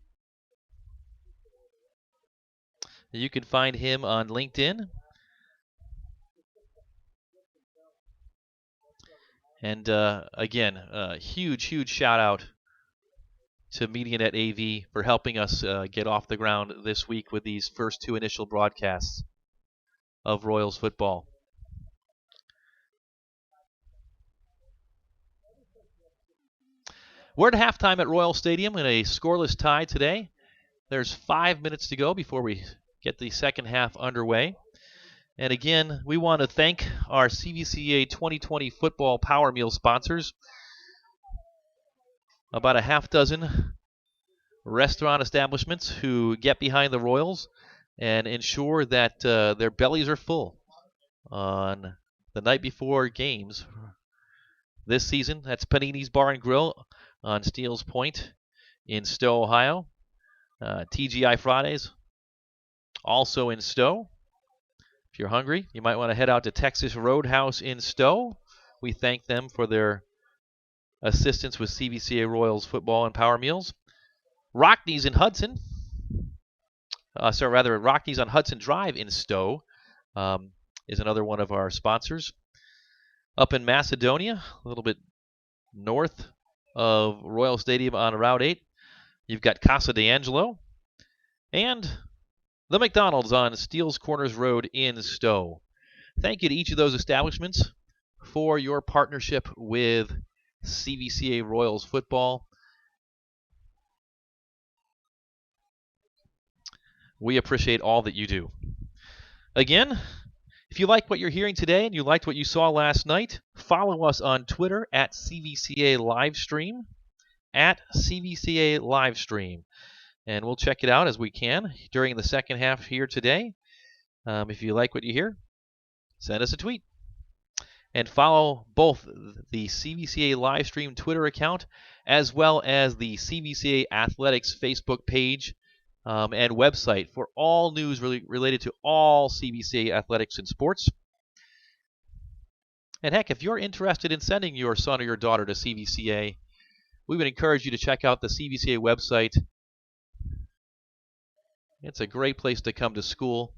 Speaker 1: You can find him on LinkedIn. And again, huge shout out to MediaNet AV for helping us get off the ground this week with these first two initial broadcasts of Royals football. We're at halftime at Royal Stadium in a scoreless tie today. There's 5 minutes to go before we get the second half underway. And again, we want to thank our CVCA 2020 football Power Meal sponsors. About a half dozen restaurant establishments who get behind the Royals and ensure that their bellies are full on the night before games this season. That's Panini's Bar and Grill on Steeles Point in Stowe, Ohio. TGI Fridays, also in Stowe. If you're hungry, you might want to head out to Texas Roadhouse in Stowe. We thank them for their assistance with CVCA Royals football and Power Meals. Rockneys in Hudson. Rockneys on Hudson Drive in Stowe is another one of our sponsors. Up in Macedonia, a little bit north of Royal Stadium on Route 8, you've got Casa d'Angelo and the McDonald's on Steeles Corners Road in Stowe. Thank you to each of those establishments for your partnership with CVCA Royals football. We appreciate all that you do. Again, if you like what you're hearing today and you liked what you saw last night, follow us on Twitter at CVCA Livestream, at CVCA Livestream. And we'll check it out as we can during the second half here today. If you like what you hear, send us a tweet. And follow both the CVCA Livestream Twitter account as well as the CVCA Athletics Facebook page and website for all news related to all CVCA athletics and sports. And heck, if you're interested in sending your son or your daughter to CVCA, we would encourage you to check out the CVCA website It's a great place to come to school.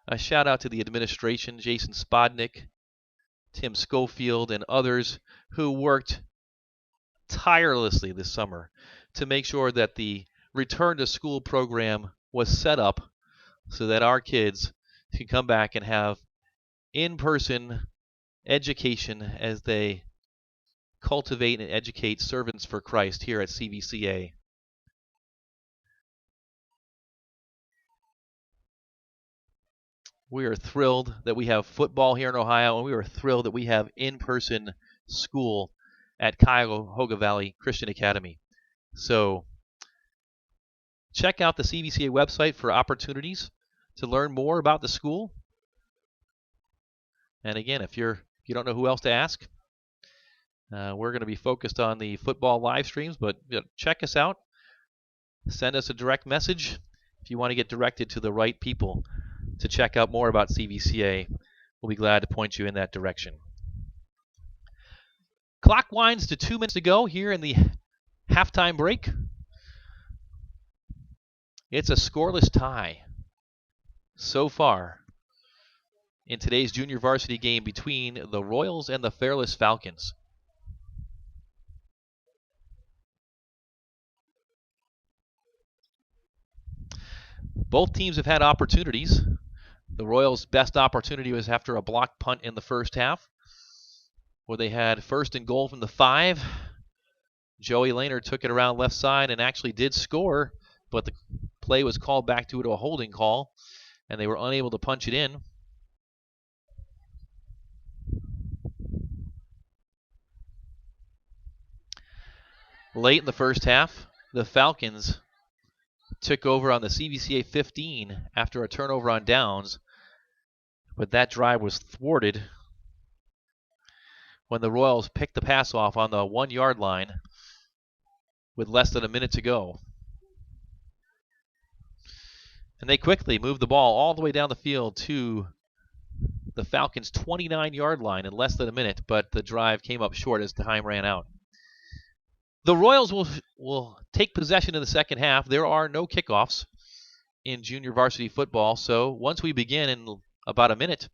Speaker 1: A shout out to the administration, Jason Spodnick, Tim Schofield, and others who worked tirelessly this summer to make sure that the return to school program was set up so that our kids can come back and have in-person education as they cultivate and educate servants for Christ here at CVCA. We are thrilled that we have football here in Ohio, and we are thrilled that we have in-person school at Cuyahoga Valley Christian Academy. So check out the CVCA website for opportunities to learn more about the school. And again, if you don't know who else to ask, we're going to be focused on the football live streams, but check us out. Send us a direct message if you want to get directed to the right people to check out more about CVCA. We'll be glad to point you in that direction. Clock winds to 2 minutes to go here in the halftime break. It's a scoreless tie so far in today's junior varsity game between the Royals and the Fairless Falcons. Both teams have had opportunities. The Royals' best opportunity was after a blocked punt in the first half, where they had first and goal from the 5. Joey Lehner took it around left side and actually did score, but the play was called back to a holding call, and they were unable to punch it in. Late in the first half, the Falcons took over on the CVCA 15 after a turnover on downs, but that drive was thwarted when the Royals picked the pass off on the 1-yard line with less than a minute to go. And they quickly moved the ball all the way down the field to the Falcons' 29-yard line in less than a minute, but the drive came up short as time ran out. The Royals will take possession in the second half. There are no kickoffs in junior varsity football, so once we begin in about a minute,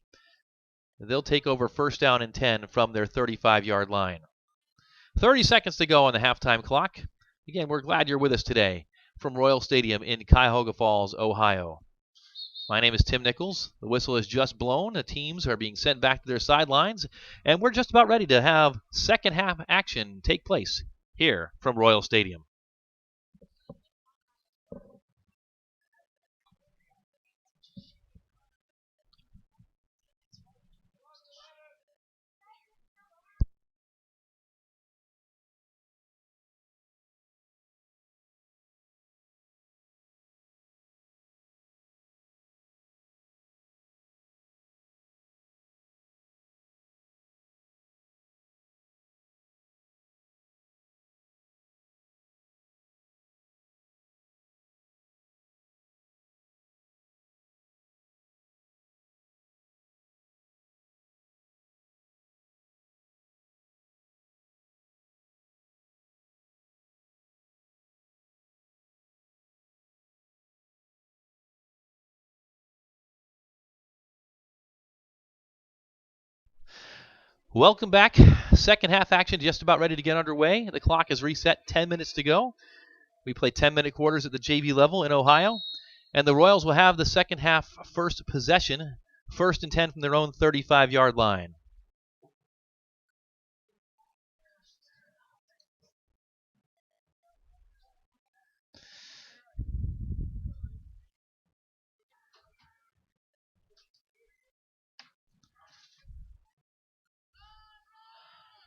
Speaker 1: they'll take over first down and 10 from their 35-yard line. 30 seconds to go on the halftime clock. Again, we're glad you're with us today from Royal Stadium in Cuyahoga Falls, Ohio. My name is Tim Nichols. The whistle is just blown. The teams are being sent back to their sidelines, and we're just about ready to have second half action take place here from Royal Stadium. Welcome back. Second half action just about ready to get underway. The clock is reset, 10 minutes to go. We play 10-minute quarters at the JV level in Ohio. And the Royals will have the second half first possession, first and 10 from their own 35-yard line.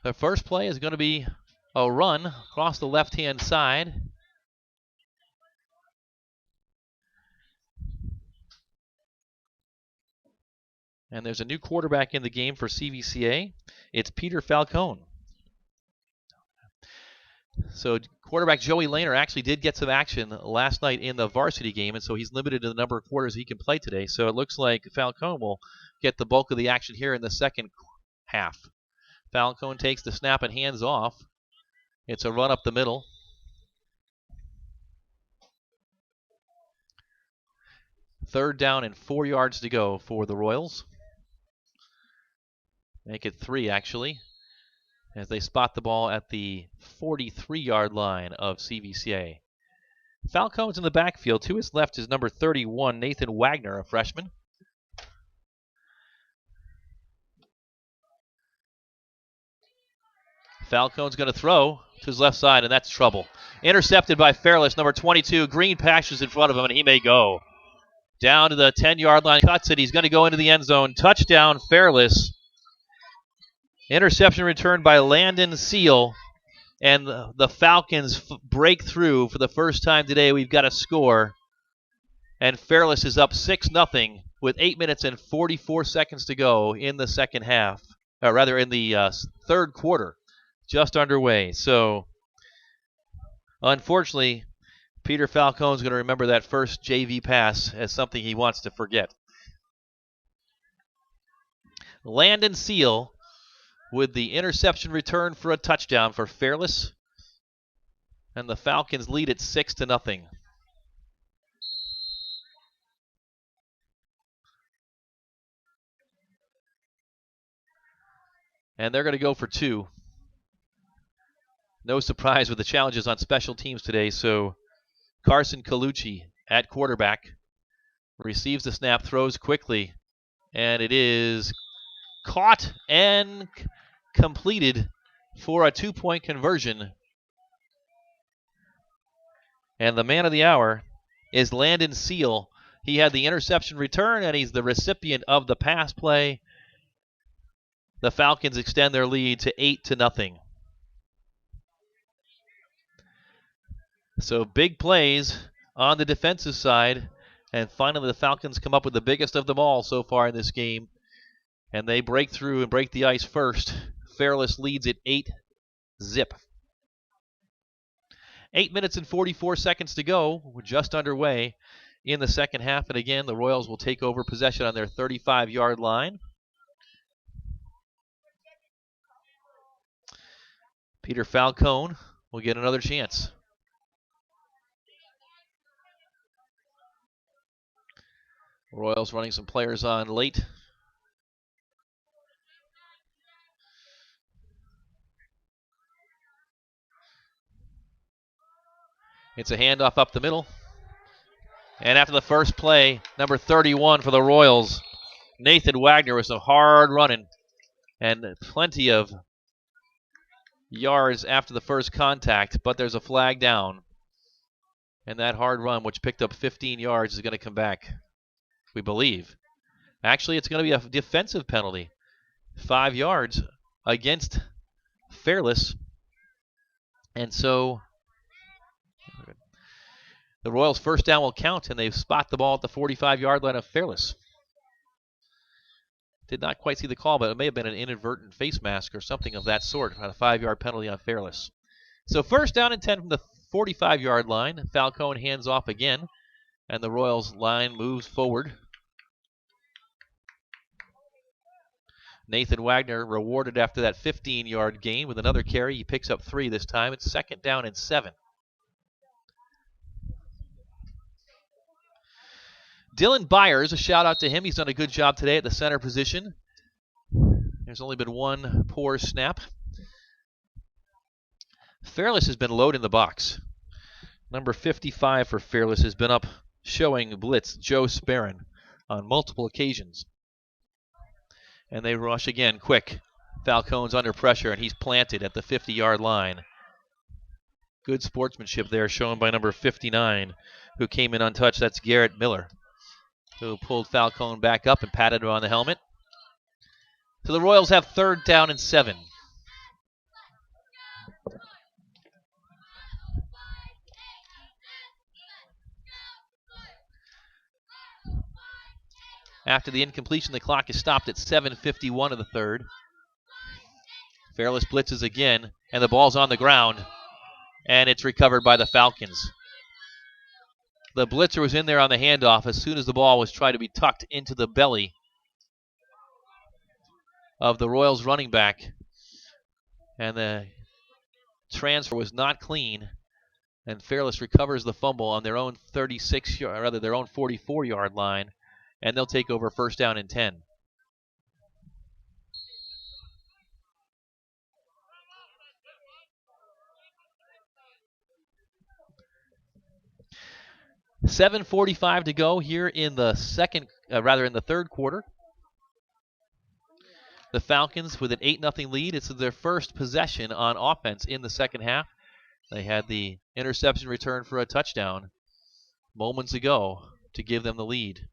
Speaker 1: The first play is going to be a run across the left-hand side. And there's a new quarterback in the game for CVCA. It's Peter Falcone. So quarterback Joey Lehner actually did get some action last night in the varsity game, and so he's limited to the number of quarters he can play today. So it looks like Falcone will get the bulk of the action here in the second half. Falcone takes the snap and hands off. It's a run up the middle. 3rd down and 4 yards to go for the Royals. Make it 3, actually, as they spot the ball at the 43-yard line of CVCA. Falcone's in the backfield. To his left is number 31, Nathan Wagner, a freshman. Falcone's going to throw to his left side, and that's trouble. Intercepted by Fairless, number 22. Green passes in front of him, and he may go. Down to the 10-yard line, cuts it. He's going to go into the end zone. Touchdown, Fairless. Interception returned by Landon Seal, and the Falcons break through for the first time today. We've got a score, and Fairless is up 6-0 with 8 minutes and 44 seconds to go in the second half, or rather in the 3rd quarter, just underway. So, unfortunately, Peter Falcone's going to remember that first JV pass as something he wants to forget. Landon Seal with the interception return for a touchdown for Fairless, and the Falcons lead it 6-0. And they're going to go for 2. No surprise with the challenges on special teams today, so Carson Colucci at quarterback receives the snap, throws quickly, and it is caught and completed for a 2-point conversion. And the man of the hour is Landon Seal. He had the interception return, and he's the recipient of the pass play. The Falcons extend their lead to 8-0. So big plays on the defensive side, and finally the Falcons come up with the biggest of them all so far in this game, and they break through and break the ice first. Fairless leads it 8-0. 8 minutes and 44 seconds to go. We're just underway in the second half, and again, the Royals will take over possession on their 35-yard line. Peter Falcone will get another chance. Royals running some players on late. It's a handoff up the middle. And after the first play, number 31 for the Royals, Nathan Wagner, with some hard running and plenty of yards after the first contact, but there's a flag down. And that hard run, which picked up 15 yards, is going to come back, we believe. Actually, it's going to be a defensive penalty. 5 yards against Fairless. And so the Royals' first down will count, and they spot the ball at the 45-yard line of Fairless. Did not quite see the call, but it may have been an inadvertent face mask or something of that sort on a 5-yard penalty on Fairless. So first down and 10 from the 45-yard line. Falcone hands off again, and the Royals line moves forward. Nathan Wagner rewarded after that 15-yard gain with another carry. He picks up 3 this time. It's 2nd down and 7. Dylan Byers, a shout out to him. He's done a good job today at the center position. There's only been one poor snap. Fairless has been loading the box. Number 55 for Fairless has been up showing blitz, Joe Sparron, on multiple occasions. And they rush again, quick. Falcone's under pressure, and he's planted at the 50-yard line. Good sportsmanship there shown by number 59, who came in untouched. That's Garrett Miller, who pulled Falcone back up and patted him on the helmet. So the Royals have 3rd down and 7. After the incompletion, the clock is stopped at 7:51 of the 3rd. Fairless blitzes again, and the ball's on the ground, and it's recovered by the Falcons. The blitzer was in there on the handoff as soon as the ball was trying to be tucked into the belly of the Royals running back, and the transfer was not clean, And Fairless recovers the fumble on their own 44-yard line, and they'll take over first down and 10. $7:45 to go here in the third quarter. The Falcons with an 8-0 lead. It's their first possession on offense in the second half. They had the interception return for a touchdown moments ago to give them the lead.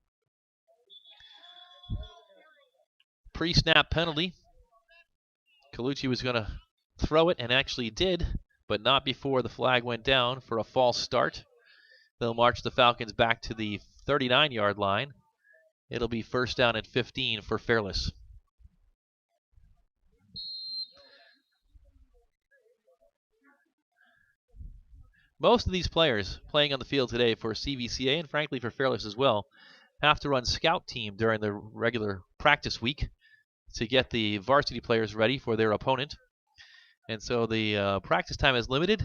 Speaker 1: Pre-snap penalty. Colucci was going to throw it and actually did, but not before the flag went down for a false start. They'll march the Falcons back to the 39-yard line. It'll be first down and 15 for Fairless. Most of these players playing on the field today for CVCA, and frankly for Fairless as well, have to run scout team during the regular practice week to get the varsity players ready for their opponent. And so the practice time is limited.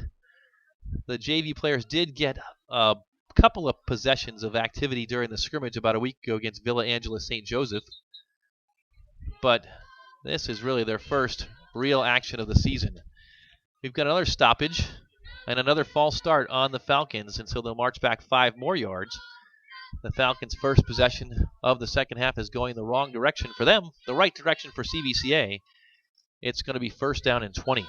Speaker 1: The JV players did get a couple of possessions of activity during the scrimmage about a week ago against Villa Angela St. Joseph. But this is really their first real action of the season. We've got another stoppage and another false start on the Falcons, and so they'll march back 5 more yards. The Falcons' first possession of the second half is going the wrong direction for them, the right direction for CVCA. It's going to be first down and 20.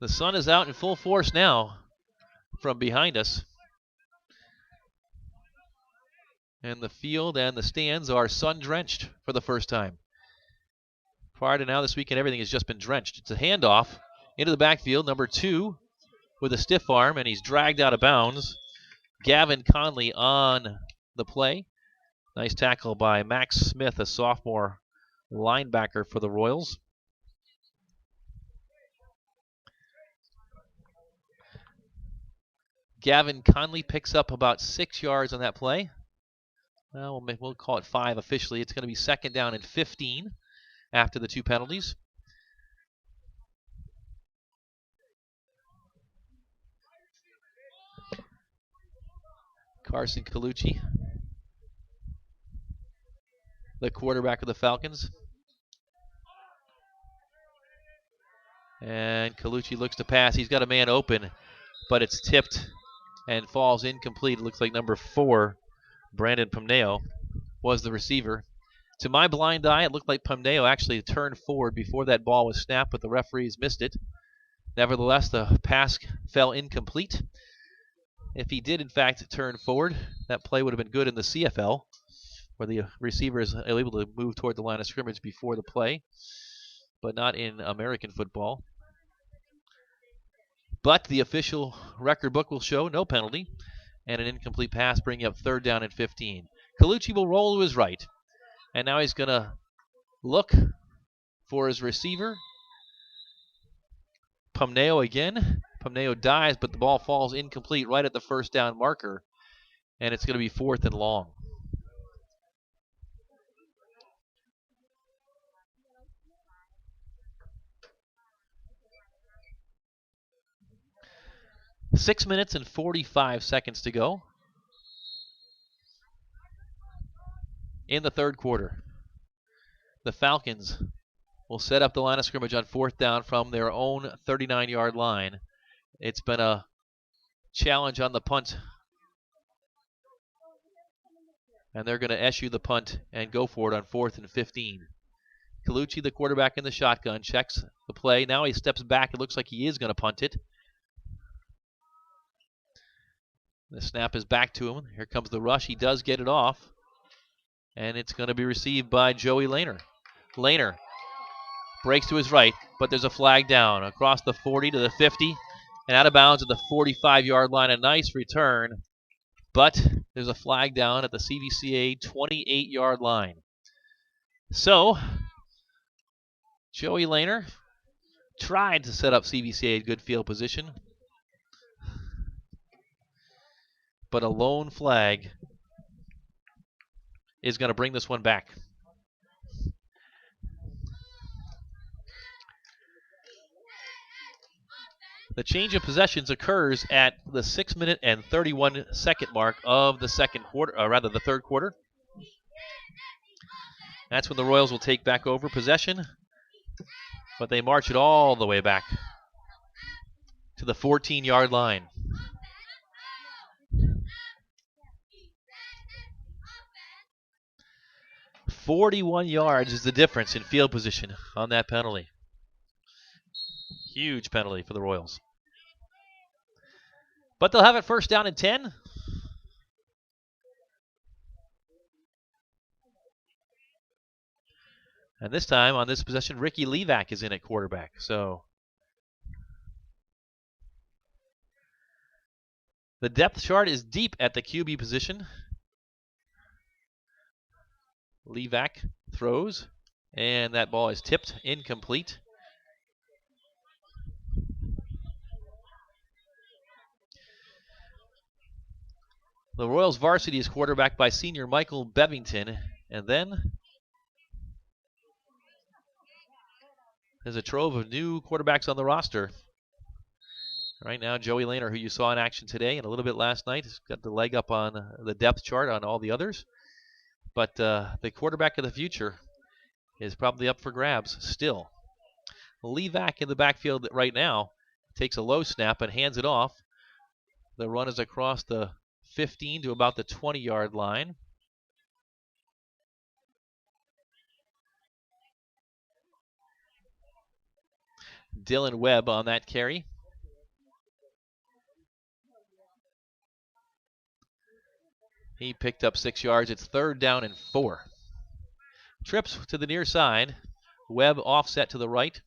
Speaker 1: The sun is out in full force now from behind us. And the field and the stands are sun-drenched for the first time. Prior to now this weekend, everything has just been drenched. It's a handoff into the backfield. Number 2 with a stiff arm, and he's dragged out of bounds. Gavin Conley on the play. Nice tackle by Max Smith, a sophomore linebacker for the Royals. Gavin Conley picks up about 6 yards on that play. Well, we'll call it 5 officially. It's going to be second down and 15 after the 2 penalties. Carson Colucci, the quarterback of the Falcons. And Colucci looks to pass. He's got a man open, but it's tipped and falls incomplete. It looks like number 4, Brandon Pumneo, was the receiver. To my blind eye, it looked like Pumneo actually turned forward before that ball was snapped, but the referees missed it. Nevertheless, the pass fell incomplete. If he did, in fact, turn forward, that play would have been good in the CFL, where the receiver is able to move toward the line of scrimmage before the play, but not in American football. But the official record book will show no penalty and an incomplete pass, bringing up third down and 15. Colucci will roll to his right, and now he's going to look for his receiver. Pumneo again. Pumneo dives, but the ball falls incomplete right at the first down marker, and it's going to be 4th and long. Six minutes and 45 seconds to go in the third quarter. The Falcons will set up the line of scrimmage on 4th down from their own 39-yard line. It's been a challenge on the punt, and they're going to issue the punt and go for it on 4th and 15. Colucci, the quarterback in the shotgun, checks the play. Now he steps back. It looks like he is going to punt it. The snap is back to him. Here comes the rush. He does get it off, and it's going to be received by Joey Lehner. Lehner breaks to his right, but there's a flag down across the 40 to the 50 and out of bounds at the 45-yard line. A nice return, but there's a flag down at the CVCA 28-yard line. So Joey Lehner tried to set up CVCA in good field position, but a lone flag is going to bring this one back. The change of possessions occurs at the 6-minute and 31-second mark of the second quarter, or rather the third quarter. That's when the Royals will take back over possession, but they march it all the way back to the 14-yard line. 41 yards is the difference in field position on that penalty. Huge penalty for the Royals. But they'll have it first down and 10. And this time on this possession, Ricky Levac is in at quarterback. So the depth chart is deep at the QB position. Levac throws, and that ball is tipped incomplete. The Royals varsity is quarterbacked by senior Michael Bevington, and then there's a trove of new quarterbacks on the roster. Right now, Joey Lehner, who you saw in action today and a little bit last night, has got the leg up on the depth chart on all the others. But the quarterback of the future is probably up for grabs still. Levac in the backfield right now takes a low snap and hands it off. The run is across the 15 to about the 20-yard line. Dylan Webb on that carry. He picked up 6 yards. It's 3rd down and 4. Trips to the near side. Webb offset to the right.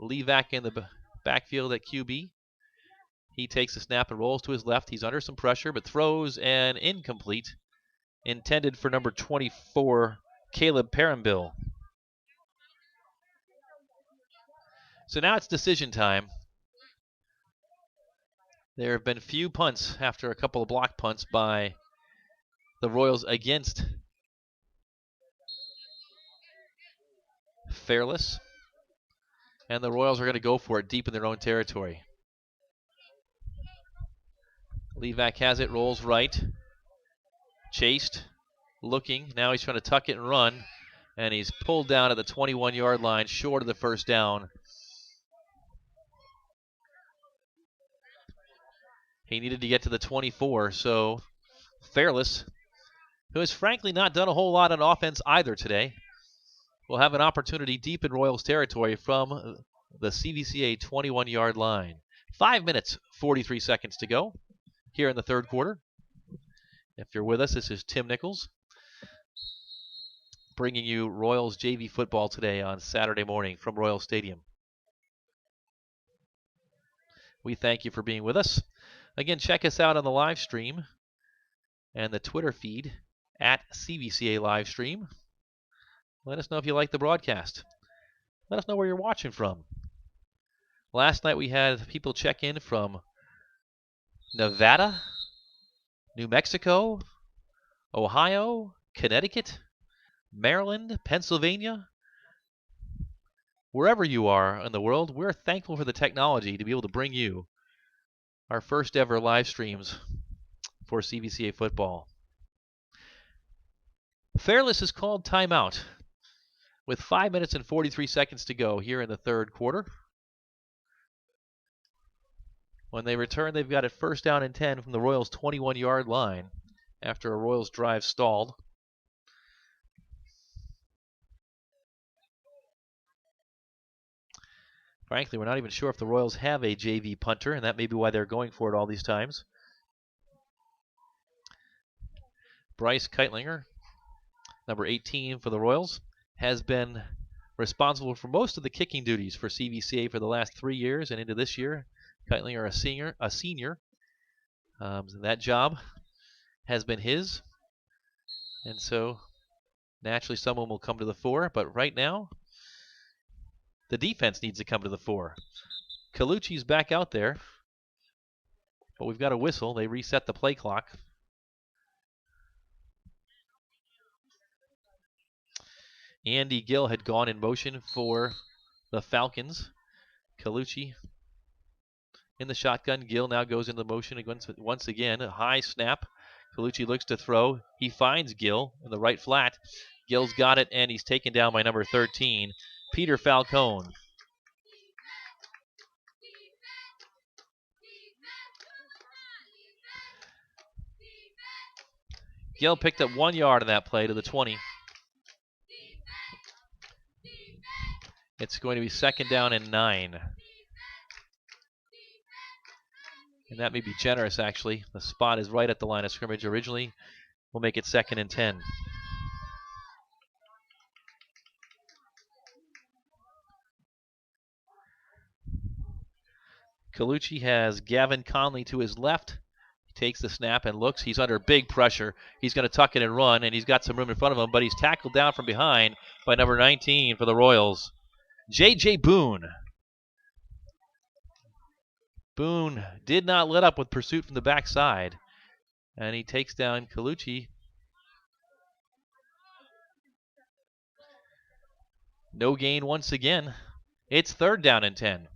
Speaker 1: Levac in the backfield at QB. He takes the snap and rolls to his left. He's under some pressure, but throws an incomplete. Intended for number 24, Caleb Parambill. So now it's decision time. There have been few punts after a couple of block punts by the Royals against Fairless. And the Royals are going to go for it deep in their own territory. Levac has it, rolls right. Chased, looking. Now he's trying to tuck it and run. And he's pulled down at the 21-yard line, short of the first down. He needed to get to the 24, so Fairless, who has frankly not done a whole lot on offense either today, will have an opportunity deep in Royals territory from the CVCA 21-yard line. 5 minutes, 43 seconds to go here in the third quarter. If you're with us, this is Tim Nichols bringing you Royals JV football today on Saturday morning from Royal Stadium. We thank you for being with us. Again, check us out on the live stream and the Twitter feed at CVCA Livestream. Let us know if you like the broadcast. Let us know where you're watching from. Last night we had people check in from Nevada, New Mexico, Ohio, Connecticut, Maryland, Pennsylvania. Wherever you are in the world, we're thankful for the technology to be able to bring you our first ever live streams for CVCA football. Fairless is called timeout with 5 minutes and 43 seconds to go here in the third quarter. When they return, they've got it first down and 10 from the Royals' 21-yard line after a Royals drive stalled. Frankly, we're not even sure if the Royals have a JV punter, and that may be why they're going for it all these times. Bryce Keitlinger, number 18 for the Royals, has been responsible for most of the kicking duties for CVCA for the last 3 years and into this year. Keitlinger, a senior. That job has been his. And so, naturally, someone will come to the fore. But right now, the defense needs to come to the fore. Colucci's back out there. But we've got a whistle. They reset the play clock. Andy Gill had gone in motion for the Falcons. Colucci in the shotgun. Gill now goes into motion once again. A high snap. Colucci looks to throw. He finds Gill in the right flat. Gill's got it, and he's taken down by number 13, Peter Falcone. Gill picked up 1 yard on that play to the 20. It's going to be 2nd down and 9. And that may be generous, actually. The spot is right at the line of scrimmage originally. We'll make it 2nd and 10. Colucci has Gavin Conley to his left. He takes the snap and looks. He's under big pressure. He's going to tuck it and run, and he's got some room in front of him, but he's tackled down from behind by number 19 for the Royals, J.J. Boone. Boone did not let up with pursuit from the backside, and he takes down Colucci. No gain once again. It's 3rd down and 10.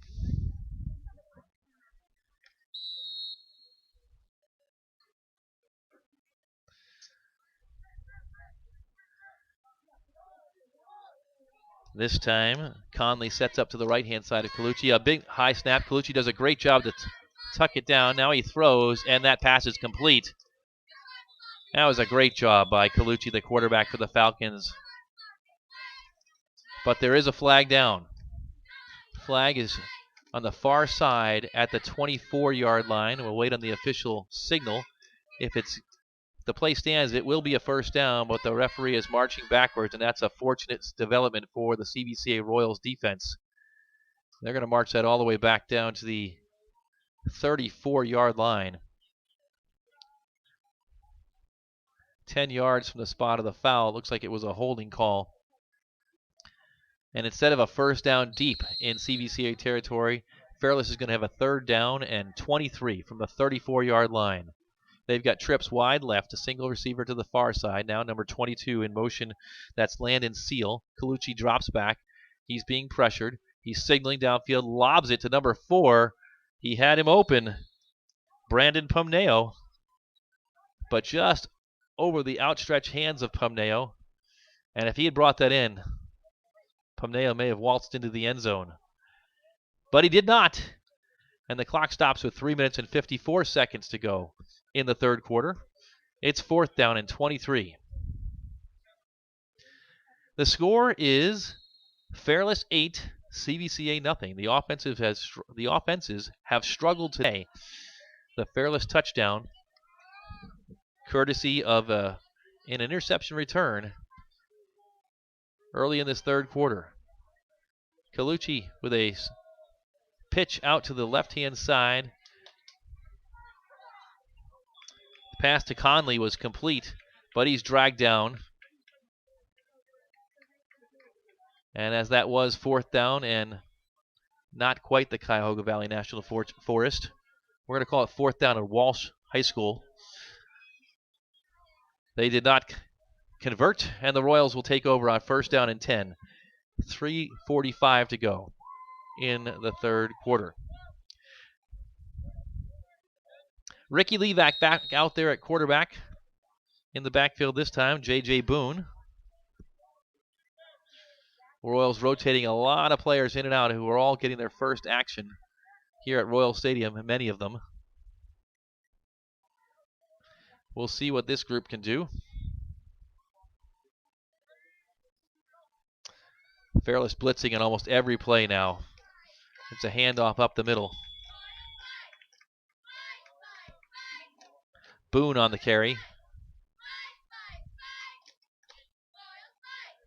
Speaker 1: This time, Conley sets up to the right-hand side of Colucci. A big high snap. Colucci does a great job to tuck it down. Now he throws, and that pass is complete. That was a great job by Colucci, the quarterback for the Falcons. But there is a flag down. Flag is on the far side at the 24-yard line. We'll wait on the official signal. If the play stands, it will be a 1st down, but the referee is marching backwards, and that's a fortunate development for the CVCA Royals defense. They're going to march that all the way back down to the 34-yard line. 10 yards from the spot of the foul. It looks like it was a holding call. And instead of a 1st down deep in CVCA territory, Fairless is going to have a 3rd down and 23 from the 34-yard line. They've got trips wide left, a single receiver to the far side. Now number 22 in motion. That's Landon Seal. Colucci drops back. He's being pressured. He's signaling downfield, lobs it to number 4. He had him open, Brandon Pumneo, but just over the outstretched hands of Pumneo. And if he had brought that in, Pumneo may have waltzed into the end zone. But he did not. And the clock stops with 3 minutes and 54 seconds to go in the 3rd quarter. It's 4th down and 23. The score is Fairless 8, CVCA nothing. The offenses have struggled today. The Fairless touchdown, courtesy of an interception return early in this 3rd quarter. Colucci with a pitch out to the left-hand side. The pass to Conley was complete, but he's dragged down. And as that was 4th down and not quite the Cuyahoga Valley National Forest, we're going to call it 4th down at Walsh High School. They did not convert, and the Royals will take over on 1st down and 10. 3:45 to go in the 3rd quarter. Ricky Levac back out there at quarterback. In the backfield this time, J.J. Boone. Royals rotating a lot of players in and out who are all getting their first action here at Royal Stadium, many of them. We'll see what this group can do. Fairless blitzing in almost every play now. It's a handoff up the middle. Boone on the carry.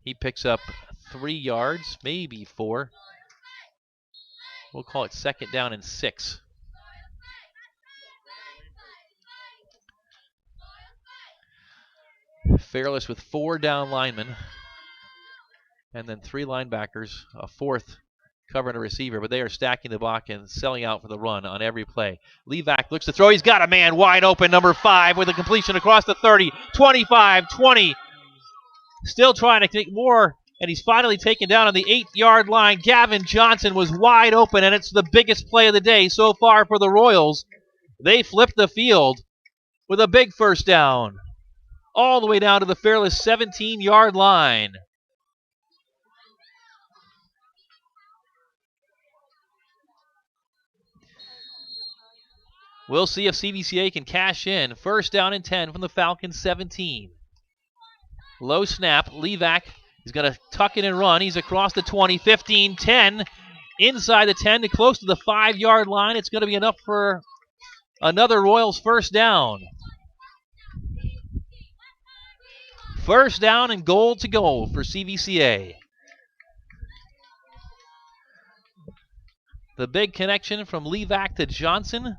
Speaker 1: He picks up 3 yards, maybe 4. We'll call it 2nd down and 6. Fairless with 4 down linemen. And then 3 linebackers, a 4th covering a receiver, but they are stacking the block and selling out for the run on every play. Levac looks to throw. He's got a man wide open, number 5, with a completion across the 30, 25, 20. Still trying to make more And he's finally taken down on the 8-yard line. Gavin Johnson was wide open, and it's the biggest play of the day so far for the Royals. They flipped the field with a big first down, all the way down to the Fairless 17-yard line. We'll see if CVCA can cash in. First down and 10 from the Falcons 17. Low snap. Levac is going to tuck in and run. He's across the 20, 15, 10. Inside the 10 to close to the 5-yard line. It's going to be enough for another Royals first down. First down and goal to go for CVCA. The big connection from Levac to Johnson.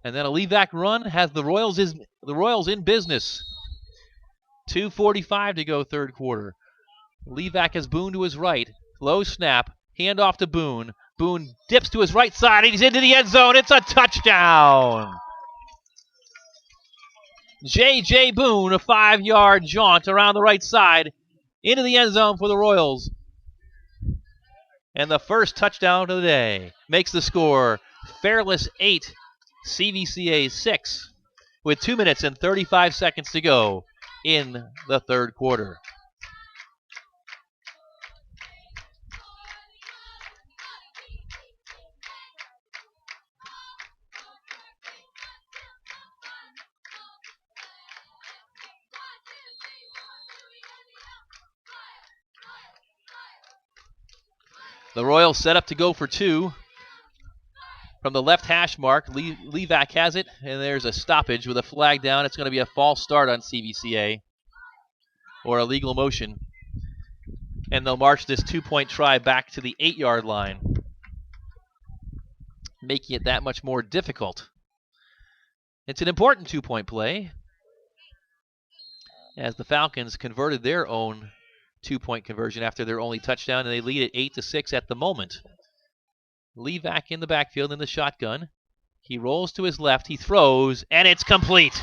Speaker 1: And then a Levac run has the Royals in business. 2:45 to go third quarter. Levac has Boone to his right. Low snap. Hand off to Boone. Boone dips to his right side, and he's into the end zone. It's a touchdown. J.J. Boone, a 5-yard jaunt around the right side into the end zone for the Royals. And the first touchdown of the day makes the score Fairless 8, CVCA 6, with 2 minutes and 35 seconds to go in the third quarter. The Royals set up to go for 2. From the left hash mark, Levac has it, and there's a stoppage with a flag down. It's going to be a false start on CVCA, or a legal motion. And they'll march this 2-point try back to the 8-yard line, making it that much more difficult. It's an important 2-point play, as the Falcons converted their own 2-point conversion after their only touchdown, and they lead at 8-6 at the moment. Levac in the backfield in the shotgun. He rolls to his left, he throws, and it's complete.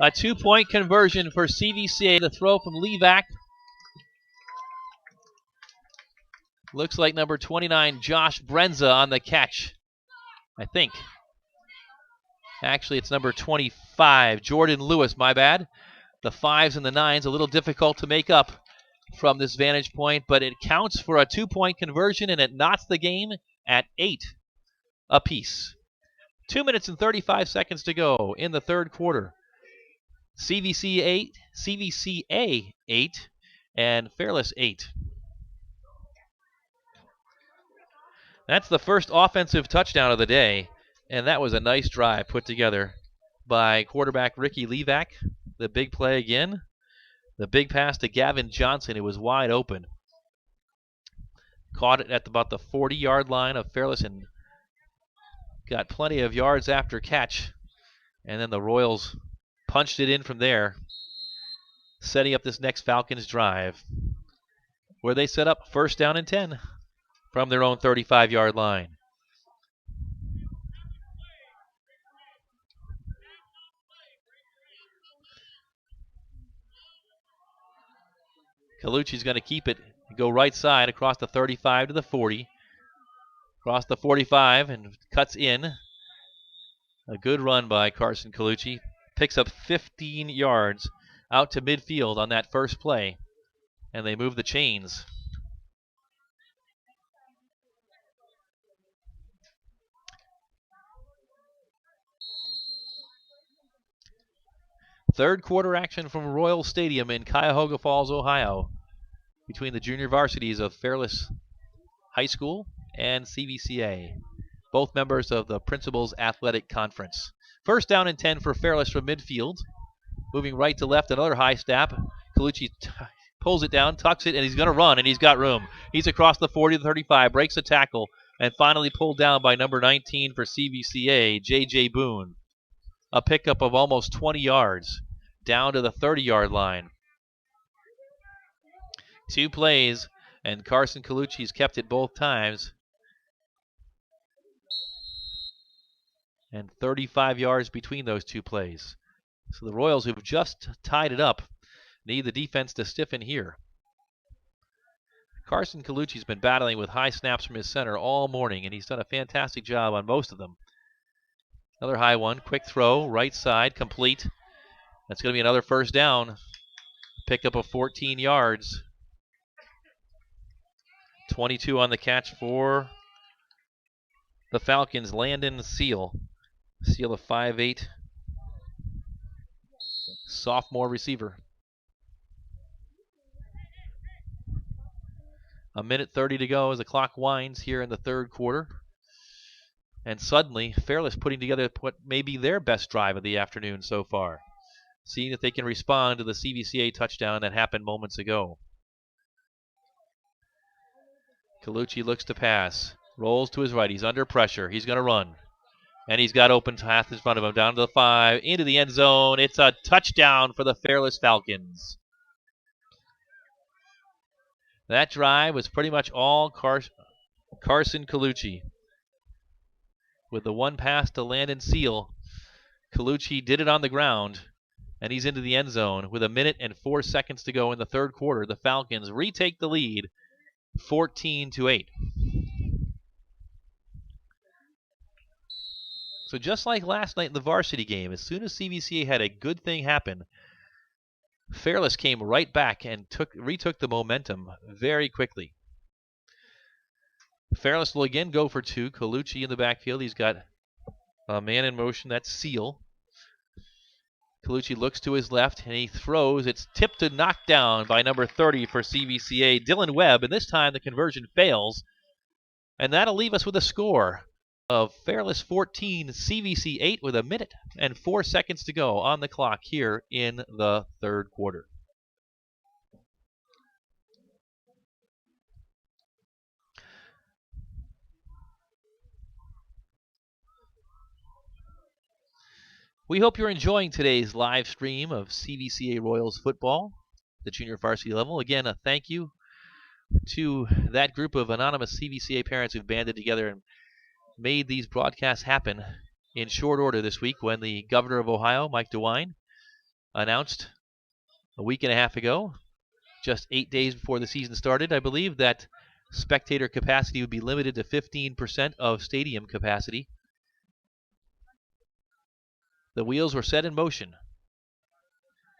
Speaker 1: A 2-point conversion for CVCA. The throw from Levac. Looks like number 29, Josh Brenza, on the catch, I think. Actually, it's number 25, Jordan Lewis, my bad. The 5s and the 9s, a little difficult to make up from this vantage point, but it counts for a 2-point conversion, and it knots the game at 8 apiece. 2 minutes and 35 seconds to go in the third quarter. CVCA 8 and Fairless 8. That's the first offensive touchdown of the day, and that was a nice drive put together by quarterback Ricky Levac. The big play again. The big pass to Gavin Johnson. It was wide open. Caught it at about the 40-yard line of Fairless and got plenty of yards after catch. And then the Royals punched it in from there, setting up this next Falcons drive, where they set up first down and 10 from their own 35-yard line. Colucci's going to keep it, go right side across the 35 to the 40. Across the 45 and cuts in. A good run by Carson Colucci. Picks up 15 yards out to midfield on that first play. And they move the chains. Third quarter action from Royal Stadium in Cuyahoga Falls, Ohio, between the junior varsities of Fairless High School and CVCA, both members of the Principals Athletic Conference. First down and 10 for Fairless from midfield. Moving right to left, another high snap. Colucci pulls it down, tucks it, and he's going to run, and he's got room. He's across the 40 to 35, breaks a tackle, and finally pulled down by number 19 for CVCA, J.J. Boone. A pickup of almost 20 yards down to the 30-yard line. 2 plays, and Carson Colucci's kept it both times. And 35 yards between those 2 plays. So the Royals, who've just tied it up, Need the defense to stiffen here. Carson Colucci's been battling with high snaps from his center all morning, and he's done a fantastic job on most of them. Another high one, quick throw, right side, complete. That's going to be another first down. Pickup of 14 yards. 22 on the catch for the Falcons. Landon Seal. Seal, a 5'8" sophomore receiver. A minute 30 to go as the clock winds here in the third quarter. And suddenly, Fairless putting together what may be their best drive of the afternoon so far. Seeing if they can respond to the CVCA touchdown that happened moments ago. Colucci looks to pass. Rolls to his right. He's under pressure. He's going to run. And he's got open path in front of him. Down to the 5. Into the end zone. It's a touchdown for the Fairless Falcons. That drive was pretty much all Carson Colucci. With the one pass to Landon Seal, Colucci did it on the ground, and he's into the end zone. With a minute and 4 seconds to go in the third quarter, the Falcons retake the lead 14-8. So just like last night in the varsity game, as soon as CVCA had a good thing happen, Fairless came right back and retook the momentum very quickly. Fairless will again go for 2. Colucci in the backfield. He's got a man in motion. That's Seal. Colucci looks to his left, and he throws. It's tipped and knocked down by number 30 for CVCA, Dylan Webb, and this time the conversion fails. And that'll leave us with a score of Fairless 14, CVC 8 with a minute and 4 seconds to go on the clock here in the third quarter. We hope you're enjoying today's live stream of CVCA Royals football, the junior varsity level. Again, a thank you to that group of anonymous CVCA parents who've banded together and made these broadcasts happen in short order this week when the governor of Ohio, Mike DeWine, announced a week and a half ago, just 8 days before the season started, I believe, that spectator capacity would be limited to 15% of stadium capacity. The wheels were set in motion.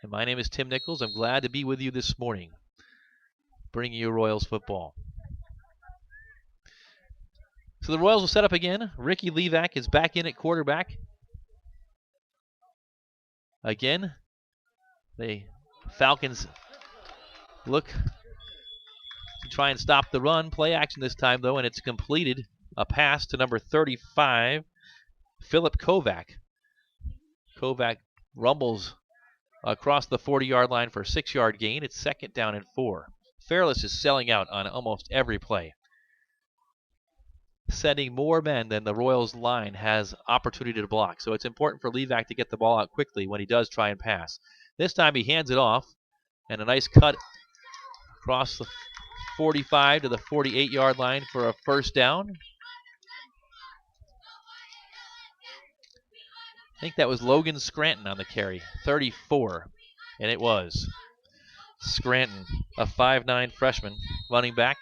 Speaker 1: And my name is Tim Nichols. I'm glad to be with you this morning, bringing you Royals football. So the Royals will set up again. Ricky Levac is back in at quarterback. Again, the Falcons look to try and stop the run. Play action this time, though, and it's completed. A pass to number 35, Philip Kovac. Kovac rumbles across the 40-yard line for a 6-yard gain. It's second down and 4. Fairless is selling out on almost every play, sending more men than the Royals line has opportunity to block. So it's important for Levac to get the ball out quickly when he does try and pass. This time he hands it off, and a nice cut across the 45 to the 48-yard line for a first down. I think that was Logan Scranton on the carry, 34, and it was. Scranton, a 5'9" freshman, running back,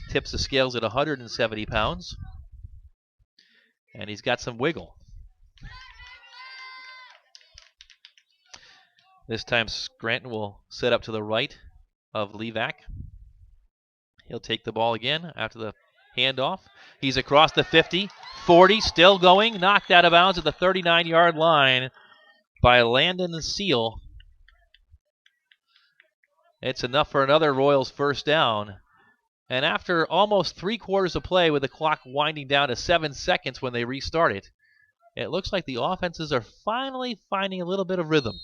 Speaker 1: tips the scales at 170 pounds, and he's got some wiggle. This time Scranton will set up to the right of Levac. He'll take the ball again after the handoff. He's across the 50, 40, still going, knocked out of bounds at the 39-yard line by Landon Seal. It's enough for another Royals first down. And after almost 3 quarters of play with the clock winding down to 7 seconds when they restart it, it looks like the offenses are finally finding a little bit of rhythm.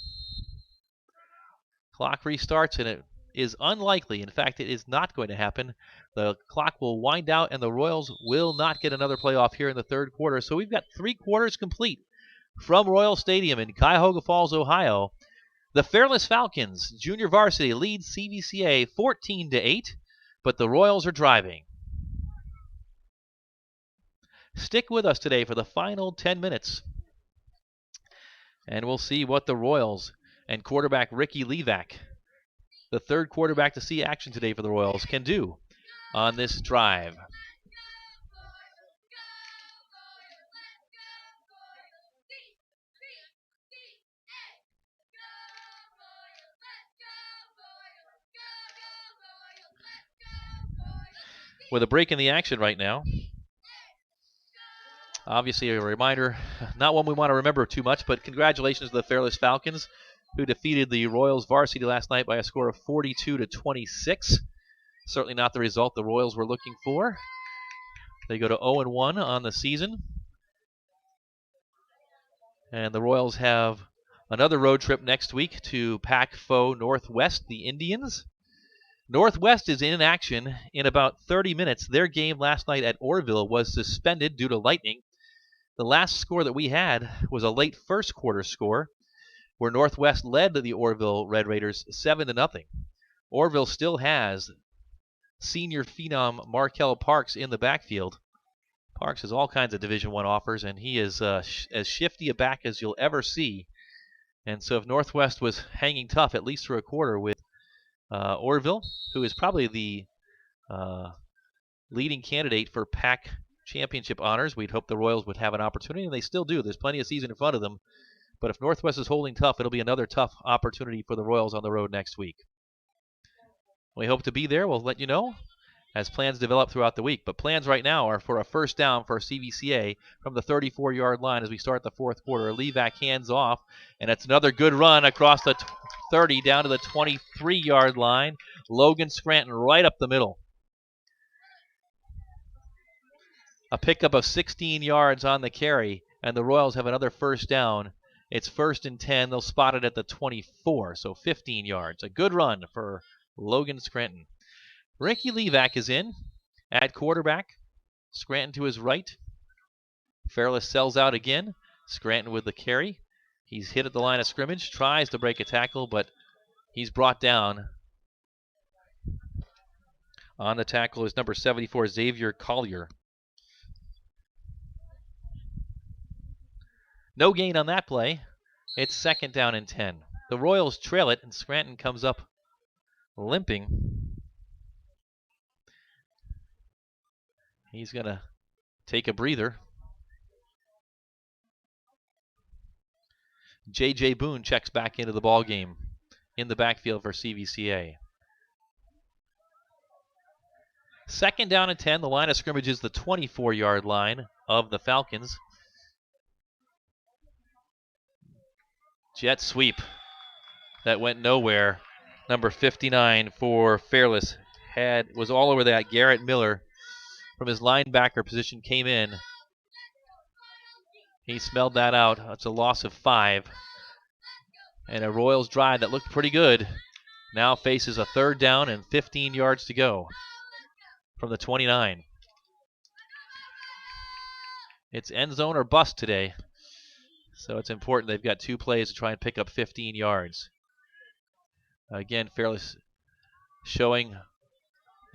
Speaker 1: Clock restarts, and it is unlikely, in fact, it is not going to happen. The clock will wind out, and the Royals will not get another playoff here in the third quarter. So we've got 3 quarters complete from Royal Stadium in Cuyahoga Falls, Ohio. The Fairless Falcons, junior varsity, lead CVCA 14-8, but the Royals are driving. Stick with us today for the final 10 minutes, and we'll see what the Royals and quarterback Ricky Levac, the third quarterback to see action today for the Royals, can do on this drive. With a break in the action right now. Obviously a reminder, not one we want to remember too much, but congratulations to the Fairless Falcons, who defeated the Royals varsity last night by a score of 42-26. Certainly not the result the Royals were looking for. They go to 0-1 on the season. And the Royals have another road trip next week to pack foe Northwest, the Indians. Northwest is in action in about 30 minutes. Their game last night at Orrville was suspended due to lightning. The last score that we had was a late first quarter score where Northwest led the Orrville Red Raiders 7-0. Orrville still has senior phenom Markel Parks in the backfield. Parks has all kinds of Division I offers, and he is as shifty a back as you'll ever see. And so if Northwest was hanging tough, at least for a quarter, with Orrville, who is probably the leading candidate for PAC championship honors, we'd hope the Royals would have an opportunity, and they still do. There's plenty of season in front of them. But if Northwest is holding tough, it'll be another tough opportunity for the Royals on the road next week. We hope to be there. We'll let you know as plans develop throughout the week. But plans right now are for a first down for CVCA from the 34-yard line as we start the fourth quarter. Levac hands off, and it's another good run across the 30 down to the 23-yard line. Logan Scranton right up the middle. A pickup of 16 yards on the carry, and the Royals have another first down. It's 1st and 10. They'll spot it at the 24, so 15 yards. A good run for Logan Scranton. Ricky Levac is in at quarterback. Scranton to his right. Fairless sells out again. Scranton with the carry. He's hit at the line of scrimmage, tries to break a tackle, but he's brought down. On the tackle is number 74, Xavier Collier. No gain on that play. It's 2nd down and 10. The Royals trail it, and Scranton comes up limping. He's going to take a breather. J.J. Boone checks back into the ball game in the backfield for CVCA. 2nd down and 10. The line of scrimmage is the 24-yard line of the Falcons. Jet sweep that went nowhere. Number 59 for Fairless was all over that. Garrett Miller from his linebacker position came in. He smelled that out. It's a loss of 5. And a Royals drive that looked pretty good now faces a 3rd down and 15 yards to go from the 29. It's end zone or bust today. So it's important they've got 2 plays to try and pick up 15 yards. Again, Fairless showing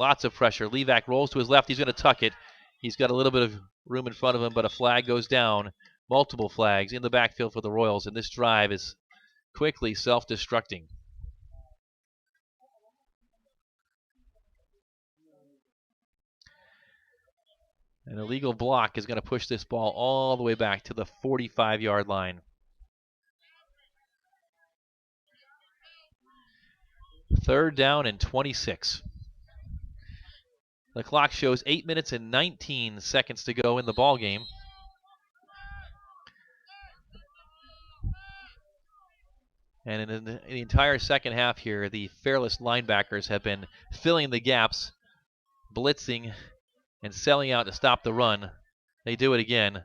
Speaker 1: lots of pressure. Levac rolls to his left. He's going to tuck it. He's got a little bit of room in front of him, but a flag goes down. Multiple flags in the backfield for the Royals, and this drive is quickly self-destructing. An illegal block is going to push this ball all the way back to the 45-yard line. 3rd down and 26. The clock shows 8 minutes and 19 seconds to go in the ball game. And in the entire second half here, the Fairless linebackers have been filling the gaps, blitzing, and selling out to stop the run. They do it again.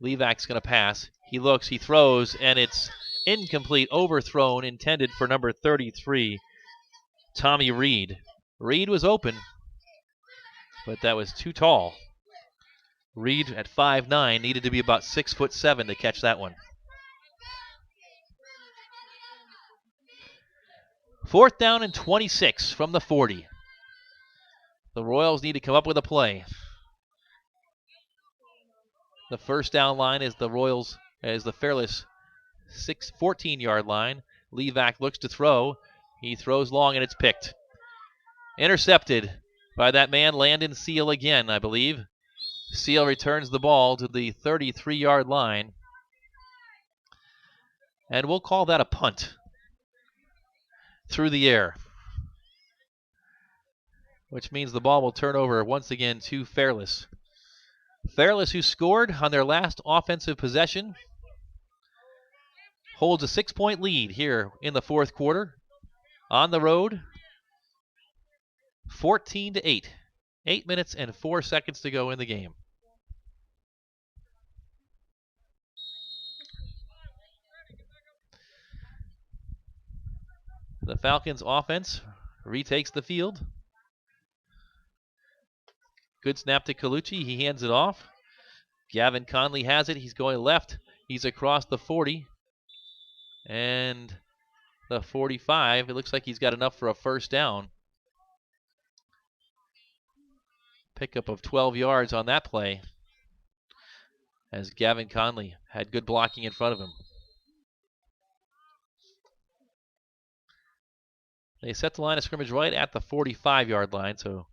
Speaker 1: Levac's going to pass. He looks, he throws, and it's incomplete, overthrown, intended for number 33, Tommy Reed. Reed was open, but that was too tall. Reed at 5'9" needed to be about 6'7" to catch that one. 4th down and 26 from the 40. The Royals need to come up with a play. The first down line is the Fairless 14-yard line. Levac looks to throw. He throws long, and it's picked. Intercepted by that man, Landon Seal again, I believe. Seal returns the ball to the 33-yard line. And we'll call that a punt through the air, which means the ball will turn over once again to Fairless. Fairless, who scored on their last offensive possession, holds a 6-point lead here in the fourth quarter. On the road, 14-8. 8 minutes and 4 seconds to go in the game. The Falcons offense retakes the field. Good snap to Colucci. He hands it off. Gavin Conley has it. He's going left. He's across the 40. And the 45. It looks like he's got enough for a first down. Pickup of 12 yards on that play, as Gavin Conley had good blocking in front of him. They set the line of scrimmage right at the 45-yard line, so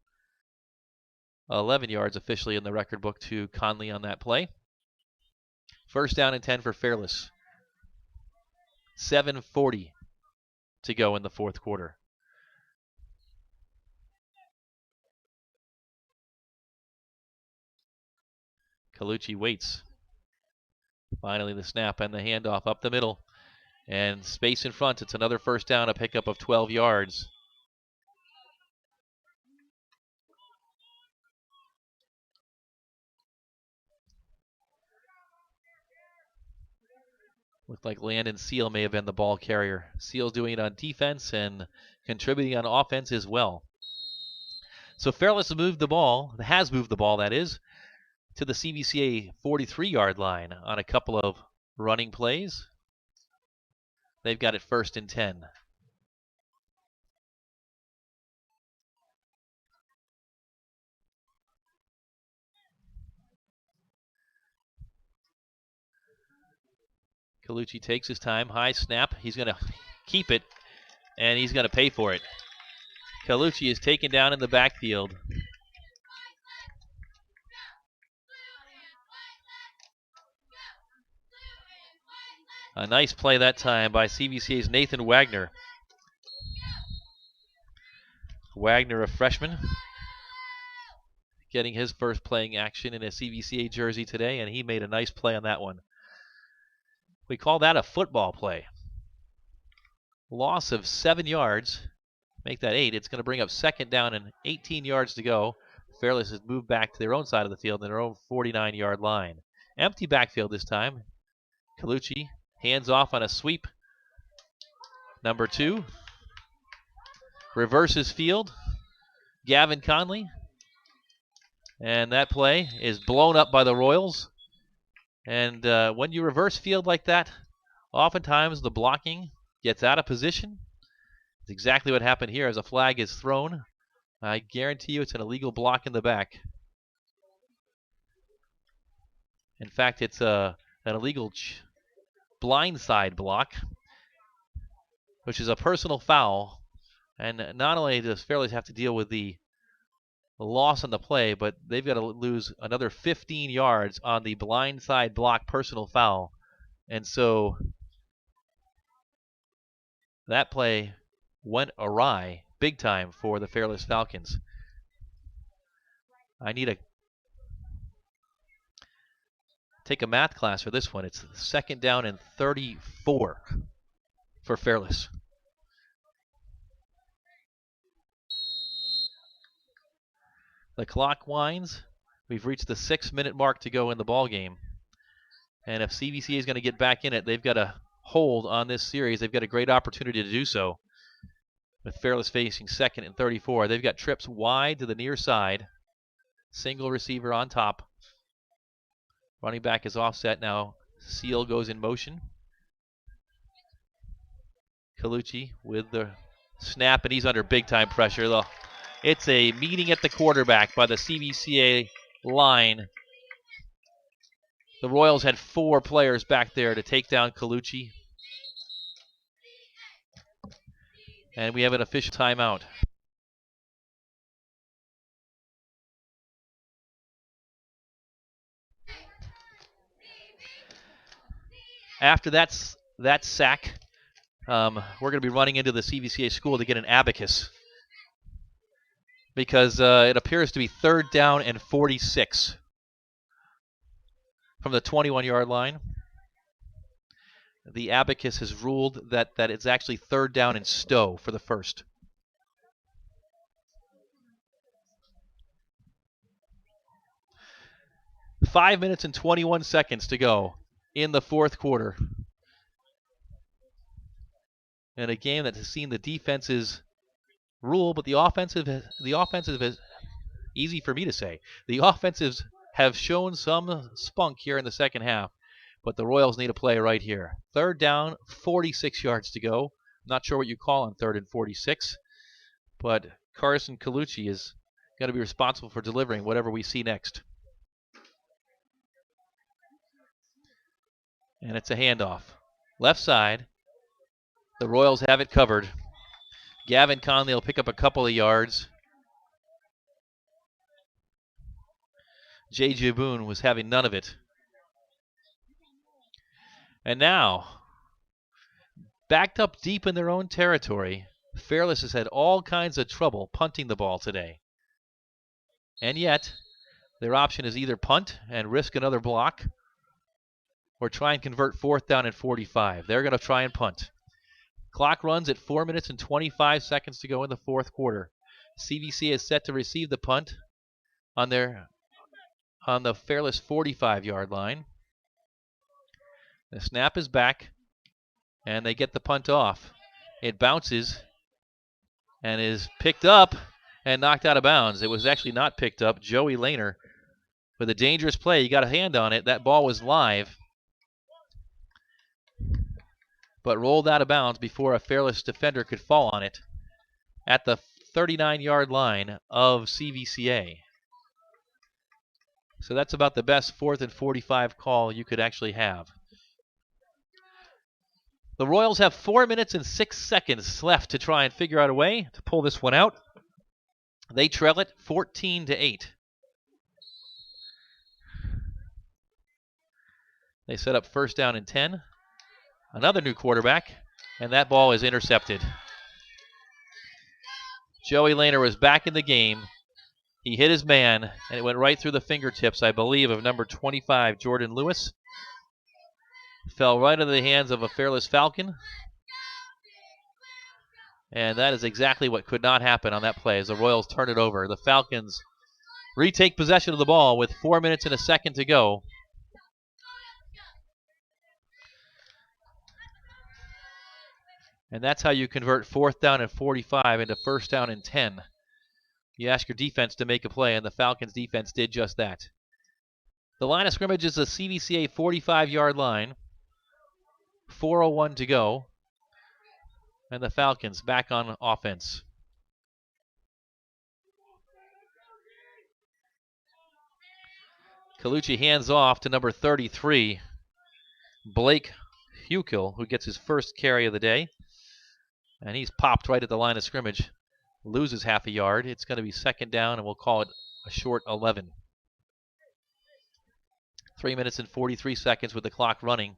Speaker 1: 11 yards officially in the record book to Conley on that play. First down and 10 for Fairless. 7:40 to go in the fourth quarter. Colucci waits. Finally the snap and the handoff up the middle. And space in front. It's another first down, a pickup of 12 yards. Looked like Landon Seal may have been the ball carrier. Seal's doing it on defense and contributing on offense as well. So Fairless has moved the ball, that is, to the CVCA 43-yard line on a couple of running plays. They've got it first and 10. Colucci takes his time, high snap. He's going to keep it, and he's going to pay for it. Colucci is taken down in the backfield. A nice play that time by CVCA's Nathan Wagner. Wagner, a freshman, getting his first playing action in a CVCA jersey today, and he made a nice play on that one. We call that a football play. Loss of 7 yards. Make that 8. It's going to bring up second down and 18 yards to go. Fairless has moved back to their own side of the field in their own 49-yard line. Empty backfield this time. Colucci hands off on a sweep. Number 2. Reverses field. Gavin Conley. And that play is blown up by the Royals. And when you reverse field like that, oftentimes the blocking gets out of position. It's exactly what happened here as a flag is thrown. I guarantee you it's an illegal block in the back. In fact, it's an illegal blindside block, which is a personal foul. And not only does Fairless have to deal with the loss on the play, but they've got to lose another 15 yards on the blindside block personal foul. And so that play went awry big time for the Fairless Falcons. I need to take a math class for this one. It's second down and 34 for Fairless. The clock winds. We've reached the 6-minute mark to go in the ball game. And if CVCA is going to get back in it, they've got to hold on this series. They've got a great opportunity to do so. With Fairless facing second and 34. They've got trips wide to the near side. Single receiver on top. Running back is offset now. Seal goes in motion. Colucci with the snap, and he's under big-time pressure. It's a meeting at the quarterback by the CVCA line. The Royals had 4 players back there to take down Colucci. And we have an official timeout. After that sack, we're going to be running into the CVCA school to get an abacus because it appears to be 3rd down and 46 from the 21-yard line. The abacus has ruled that it's actually 3rd down and Stowe for the first. Five minutes and 21 seconds to go in the fourth quarter. And a game that has seen the defenses rule, but the offensive is easy for me to say. The offensives have shown some spunk here in the second half, but the Royals need a play right here. 3rd down, 46 yards to go. Not sure what you call on 3rd and 46, but Carson Colucci is going to be responsible for delivering whatever we see next. And it's a handoff. Left side. The Royals have it covered. Gavin Conley will pick up a couple of yards. Jay Jaboon was having none of it. And now, backed up deep in their own territory, Fairless has had all kinds of trouble punting the ball today. And yet, their option is either punt and risk another block or try and convert 4th down and 45. They're going to try and punt. Clock runs at 4 minutes and 25 seconds to go in the fourth quarter. CVC is set to receive the punt on the Fairless 45-yard line. The snap is back, and they get the punt off. It bounces and is picked up and knocked out of bounds. It was actually not picked up. Joey Lehner with a dangerous play. He got a hand on it. That ball was live, but rolled out of bounds before a Fairless defender could fall on it at the 39-yard line of CVCA. So that's about the best 4th and 45 call you could actually have. The Royals have 4 minutes and 6 seconds left to try and figure out a way to pull this one out. They trail it 14-8. They set up 1st down and 10. Another new quarterback, and that ball is intercepted. Joey Lehner was back in the game. He hit his man, and it went right through the fingertips, I believe, of number 25, Jordan Lewis. Fell right into the hands of a Fairless Falcon. And that is exactly what could not happen on that play as the Royals turn it over. The Falcons retake possession of the ball with 4 minutes and a second to go. And that's how you convert 4th down and 45 into 1st down and 10. You ask your defense to make a play, and the Falcons' defense did just that. The line of scrimmage is the CVCA 45-yard line. 4:01 to go. And the Falcons back on offense. Colucci hands off to number 33, Blake Hukill, who gets his first carry of the day. And he's popped right at the line of scrimmage. Loses half a yard. It's going to be 2nd down, and we'll call it a short 11. 3 minutes and 43 seconds with the clock running.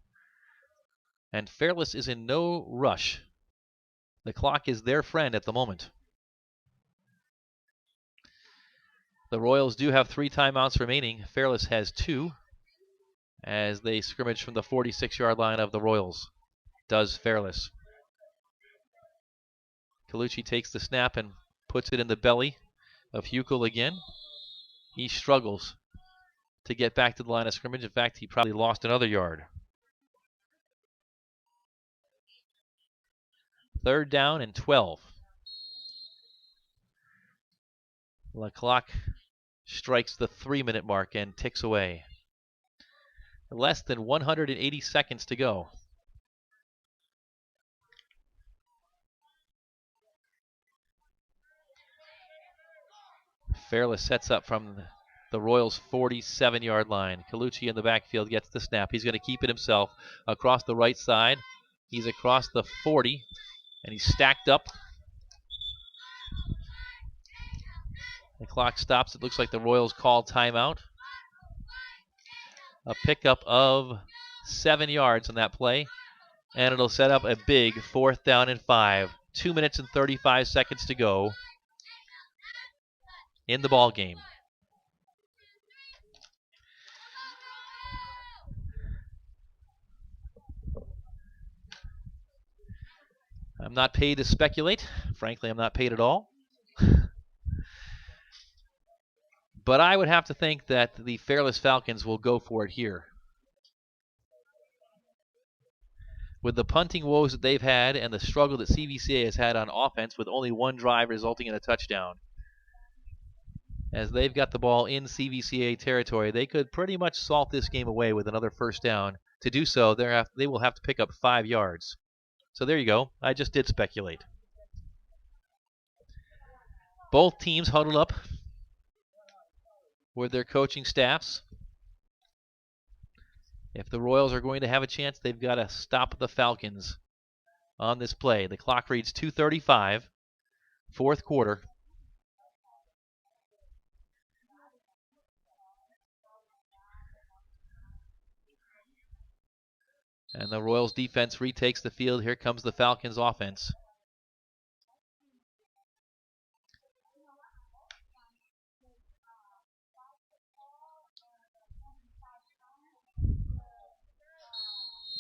Speaker 1: And Fairless is in no rush. The clock is their friend at the moment. The Royals do have 3 timeouts remaining. Fairless has 2 as they scrimmage from the 46-yard line of the Royals. Does Fairless. Colucci takes the snap and puts it in the belly of Hukill again. He struggles to get back to the line of scrimmage. In fact, he probably lost another yard. 3rd down and 12. The clock strikes the 3-minute mark and ticks away. Less than 180 seconds to go. Fairless sets up from the Royals' 47-yard line. Colucci in the backfield gets the snap. He's going to keep it himself across the right side. He's across the 40, and he's stacked up The clock stops. It looks like the Royals call timeout. A pickup of 7 yards on that play, and it'll set up a big 4th down and 5. 2 minutes and 35 seconds to go in the ball game. I'm not paid to speculate. Frankly, I'm not paid at all. But I would have to think that the Fairless Falcons will go for it here. With the punting woes that they've had and the struggle that CVCA has had on offense with only one drive resulting in a touchdown, as they've got the ball in CVCA territory, they could pretty much salt this game away with another 1st down. To do so, they will have to pick up 5 yards. So there you go. I just did speculate. Both teams huddled up with their coaching staffs. If the Royals are going to have a chance, they've got to stop the Falcons on this play. The clock reads 2:35, 4th quarter. And the Royals defense retakes the field. Here comes the Falcons offense.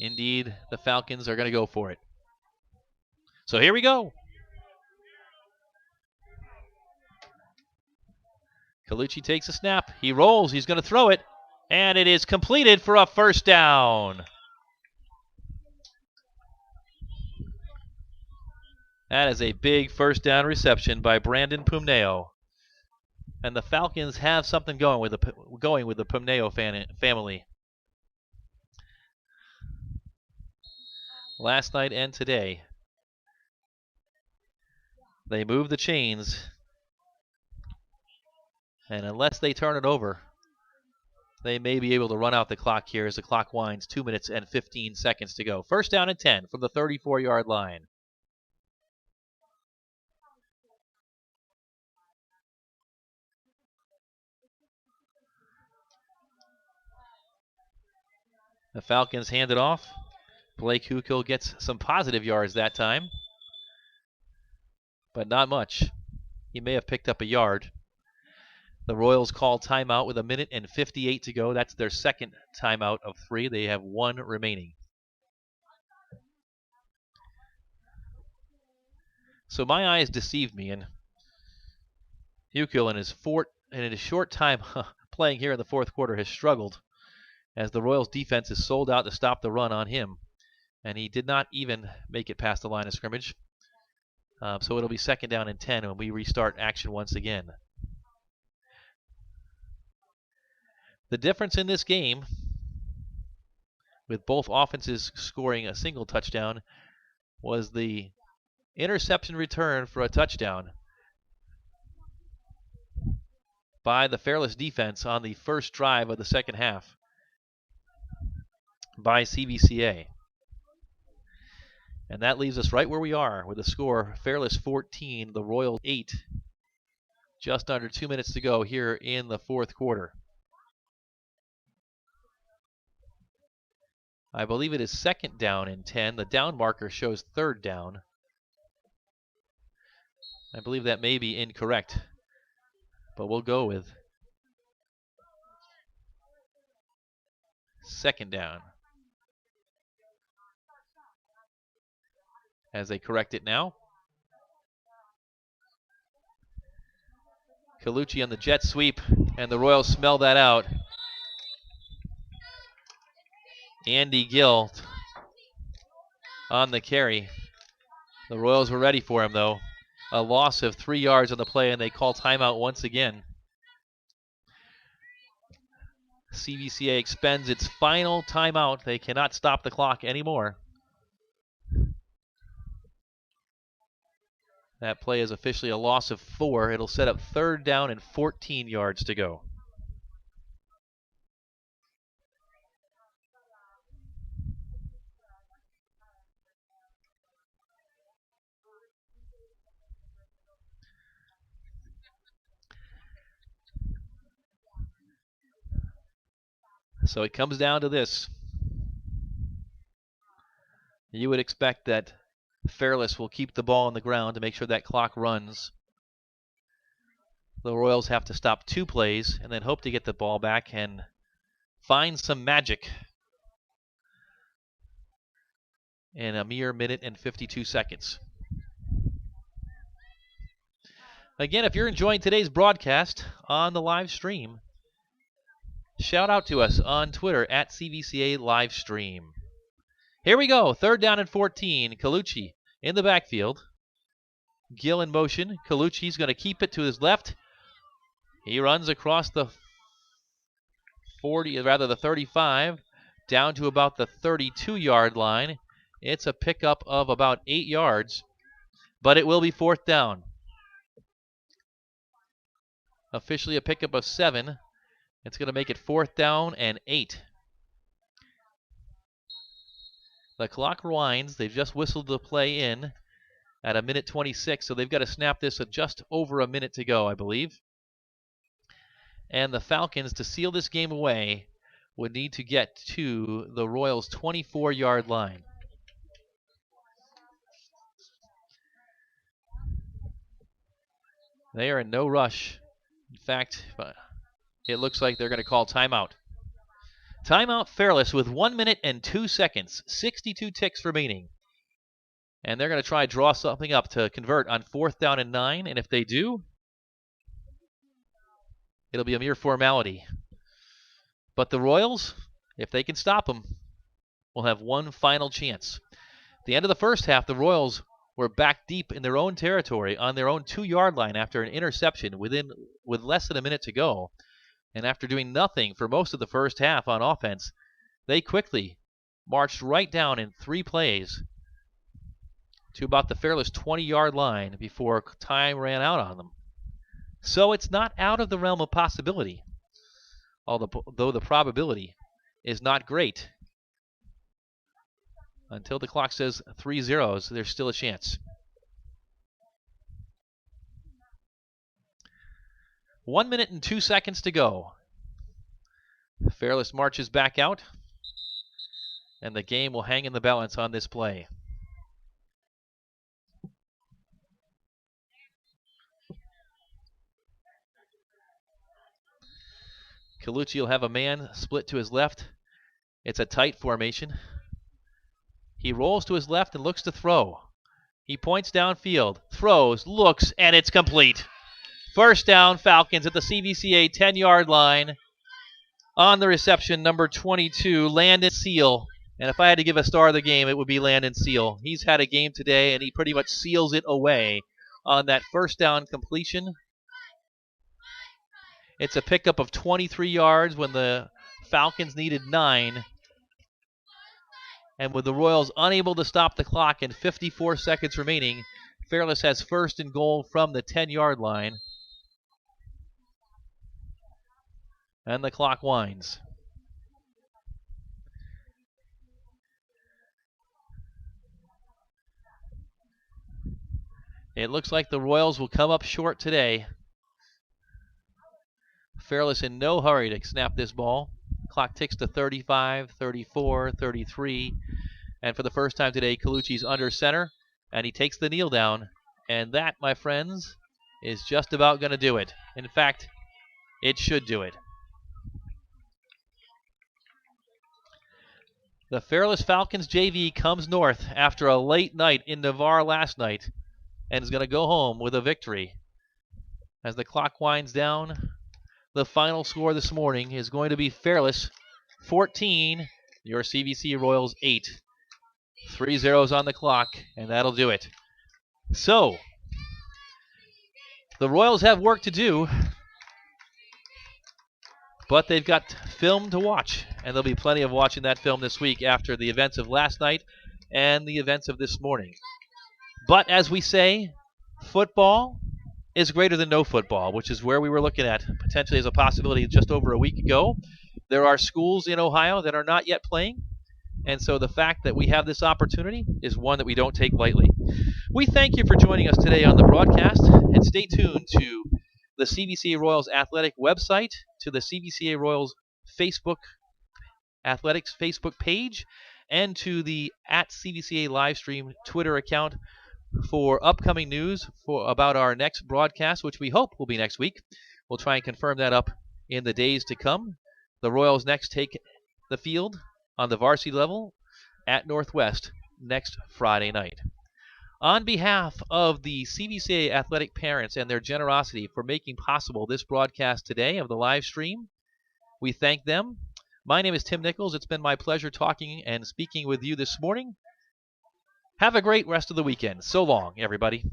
Speaker 1: Indeed, the Falcons are going to go for it. So here we go. Colucci takes a snap. He rolls. He's going to throw it. And it is completed for a 1st down. That is a big 1st down reception by Brandon Pumneo. And the Falcons have something going with the Pumneo family. Last night and today, they move the chains, and unless they turn it over, they may be able to run out the clock here as the clock winds. 2 minutes and 15 seconds to go. 1st down and 10 from the 34-yard line. The Falcons hand it off. Blake Hukill gets some positive yards that time, but not much. He may have picked up a yard. The Royals call timeout with 1 minute and 58 to go. That's their 2nd timeout of 3. They have 1 remaining. So my eyes deceived me, and Hukill in his short time playing here in the 4th quarter has struggled, as the Royals defense is sold out to stop the run on him, and he did not even make it past the line of scrimmage. So it'll be 2nd down and 10 when we restart action once again. The difference in this game, with both offenses scoring a single touchdown, was the interception return for a touchdown by the Fairless defense on the 1st drive of the 2nd half by CVCA. And that leaves us right where we are with the score: Fairless 14, the Royals 8. Just under 2 minutes to go here in the 4th quarter. I believe it is 2nd down and 10. The down marker shows 3rd down. I believe that may be incorrect, but we'll go with 2nd down as they correct it now. Colucci on the jet sweep, and the Royals smell that out. Andy Gill on the carry. The Royals were ready for him, though. A loss of 3 yards on the play, and they call timeout once again. CVCA expends its final timeout. They cannot stop the clock anymore. That play is officially a loss of 4. It'll set up 3rd down and 14 yards to go. So it comes down to this. You would expect that Fairless will keep the ball on the ground to make sure that clock runs. The Royals have to stop 2 plays and then hope to get the ball back and find some magic in a mere minute and 52 seconds. Again, if you're enjoying today's broadcast on the live stream, shout out to us on Twitter at CVCA Livestream. Here we go. 3rd down and 14. Colucci in the backfield. Gill in motion. Colucci's going to keep it to his left. He runs across the 35, down to about the 32-yard line. It's a pickup of about 8 yards, but it will be 4th down. Officially a pickup of 7. It's going to make it 4th down and 8. The clock rewinds. They've just whistled the play in at a minute 26, so they've got to snap this at just over a minute to go, I believe. And the Falcons, to seal this game away, would need to get to the Royals' 24-yard line. They are in no rush. In fact, it looks like they're going to call timeout. Timeout Fairless with 1 minute and 2 seconds, 62 ticks remaining. And they're going to try to draw something up to convert on 4th down and 9, and if they do, it'll be a mere formality. But the Royals, if they can stop them, will have one final chance. At the end of the first half, the Royals were back deep in their own territory on their own 2-yard line after an interception with less than a minute to go. And after doing nothing for most of the first half on offense, they quickly marched right down in 3 plays to about the Fairless 20-yard line before time ran out on them. So it's not out of the realm of possibility, although the probability is not great. Until the clock says 3 zeros, there's still a chance. 1 minute and 2 seconds to go. Fairless marches back out, and the game will hang in the balance on this play. Colucci will have a man split to his left. It's a tight formation. He rolls to his left and looks to throw. He points downfield, throws, looks, and it's complete. 1st down, Falcons at the CVCA 10-yard line. On the reception, number 22, Landon Seal. And if I had to give a star of the game, it would be Landon Seal. He's had a game today, and he pretty much seals it away on that 1st down completion. It's a pickup of 23 yards when the Falcons needed 9. And with the Royals unable to stop the clock and 54 seconds remaining, Fairless has 1st and goal from the 10-yard line. And the clock winds. It looks like the Royals will come up short today. Fairless in no hurry to snap this ball. Clock ticks to 35, 34, 33. And for the first time today, Colucci's under center, and he takes the kneel down. And that, my friends, is just about going to do it. In fact, it should do it. The Fairless Falcons JV comes north after a late night in Navarre last night and is going to go home with a victory. As the clock winds down, the final score this morning is going to be Fairless 14, your CVC Royals 8. 3 zeros on the clock, and that'll do it. So, the Royals have work to do, but they've got film to watch, and there'll be plenty of watching that film this week after the events of last night and the events of this morning. But as we say, football is greater than no football, which is where we were looking at potentially as a possibility just over a week ago. There are schools in Ohio that are not yet playing, and so the fact that we have this opportunity is one that we don't take lightly. We thank you for joining us today on the broadcast, and stay tuned to the CVCA Royals Athletic website, to the CVCA Royals Facebook Athletics Facebook page and to the @CVCA Livestream Twitter account for upcoming news about our next broadcast, which we hope will be next week. We'll try and confirm that up in the days to come. The Royals next take the field on the varsity level at Northwest next Friday night. On behalf of the CVCA athletic parents and their generosity for making possible this broadcast today of the live stream, we thank them. My name is Tim Nichols. It's been my pleasure talking and speaking with you this morning. Have a great rest of the weekend. So long, everybody.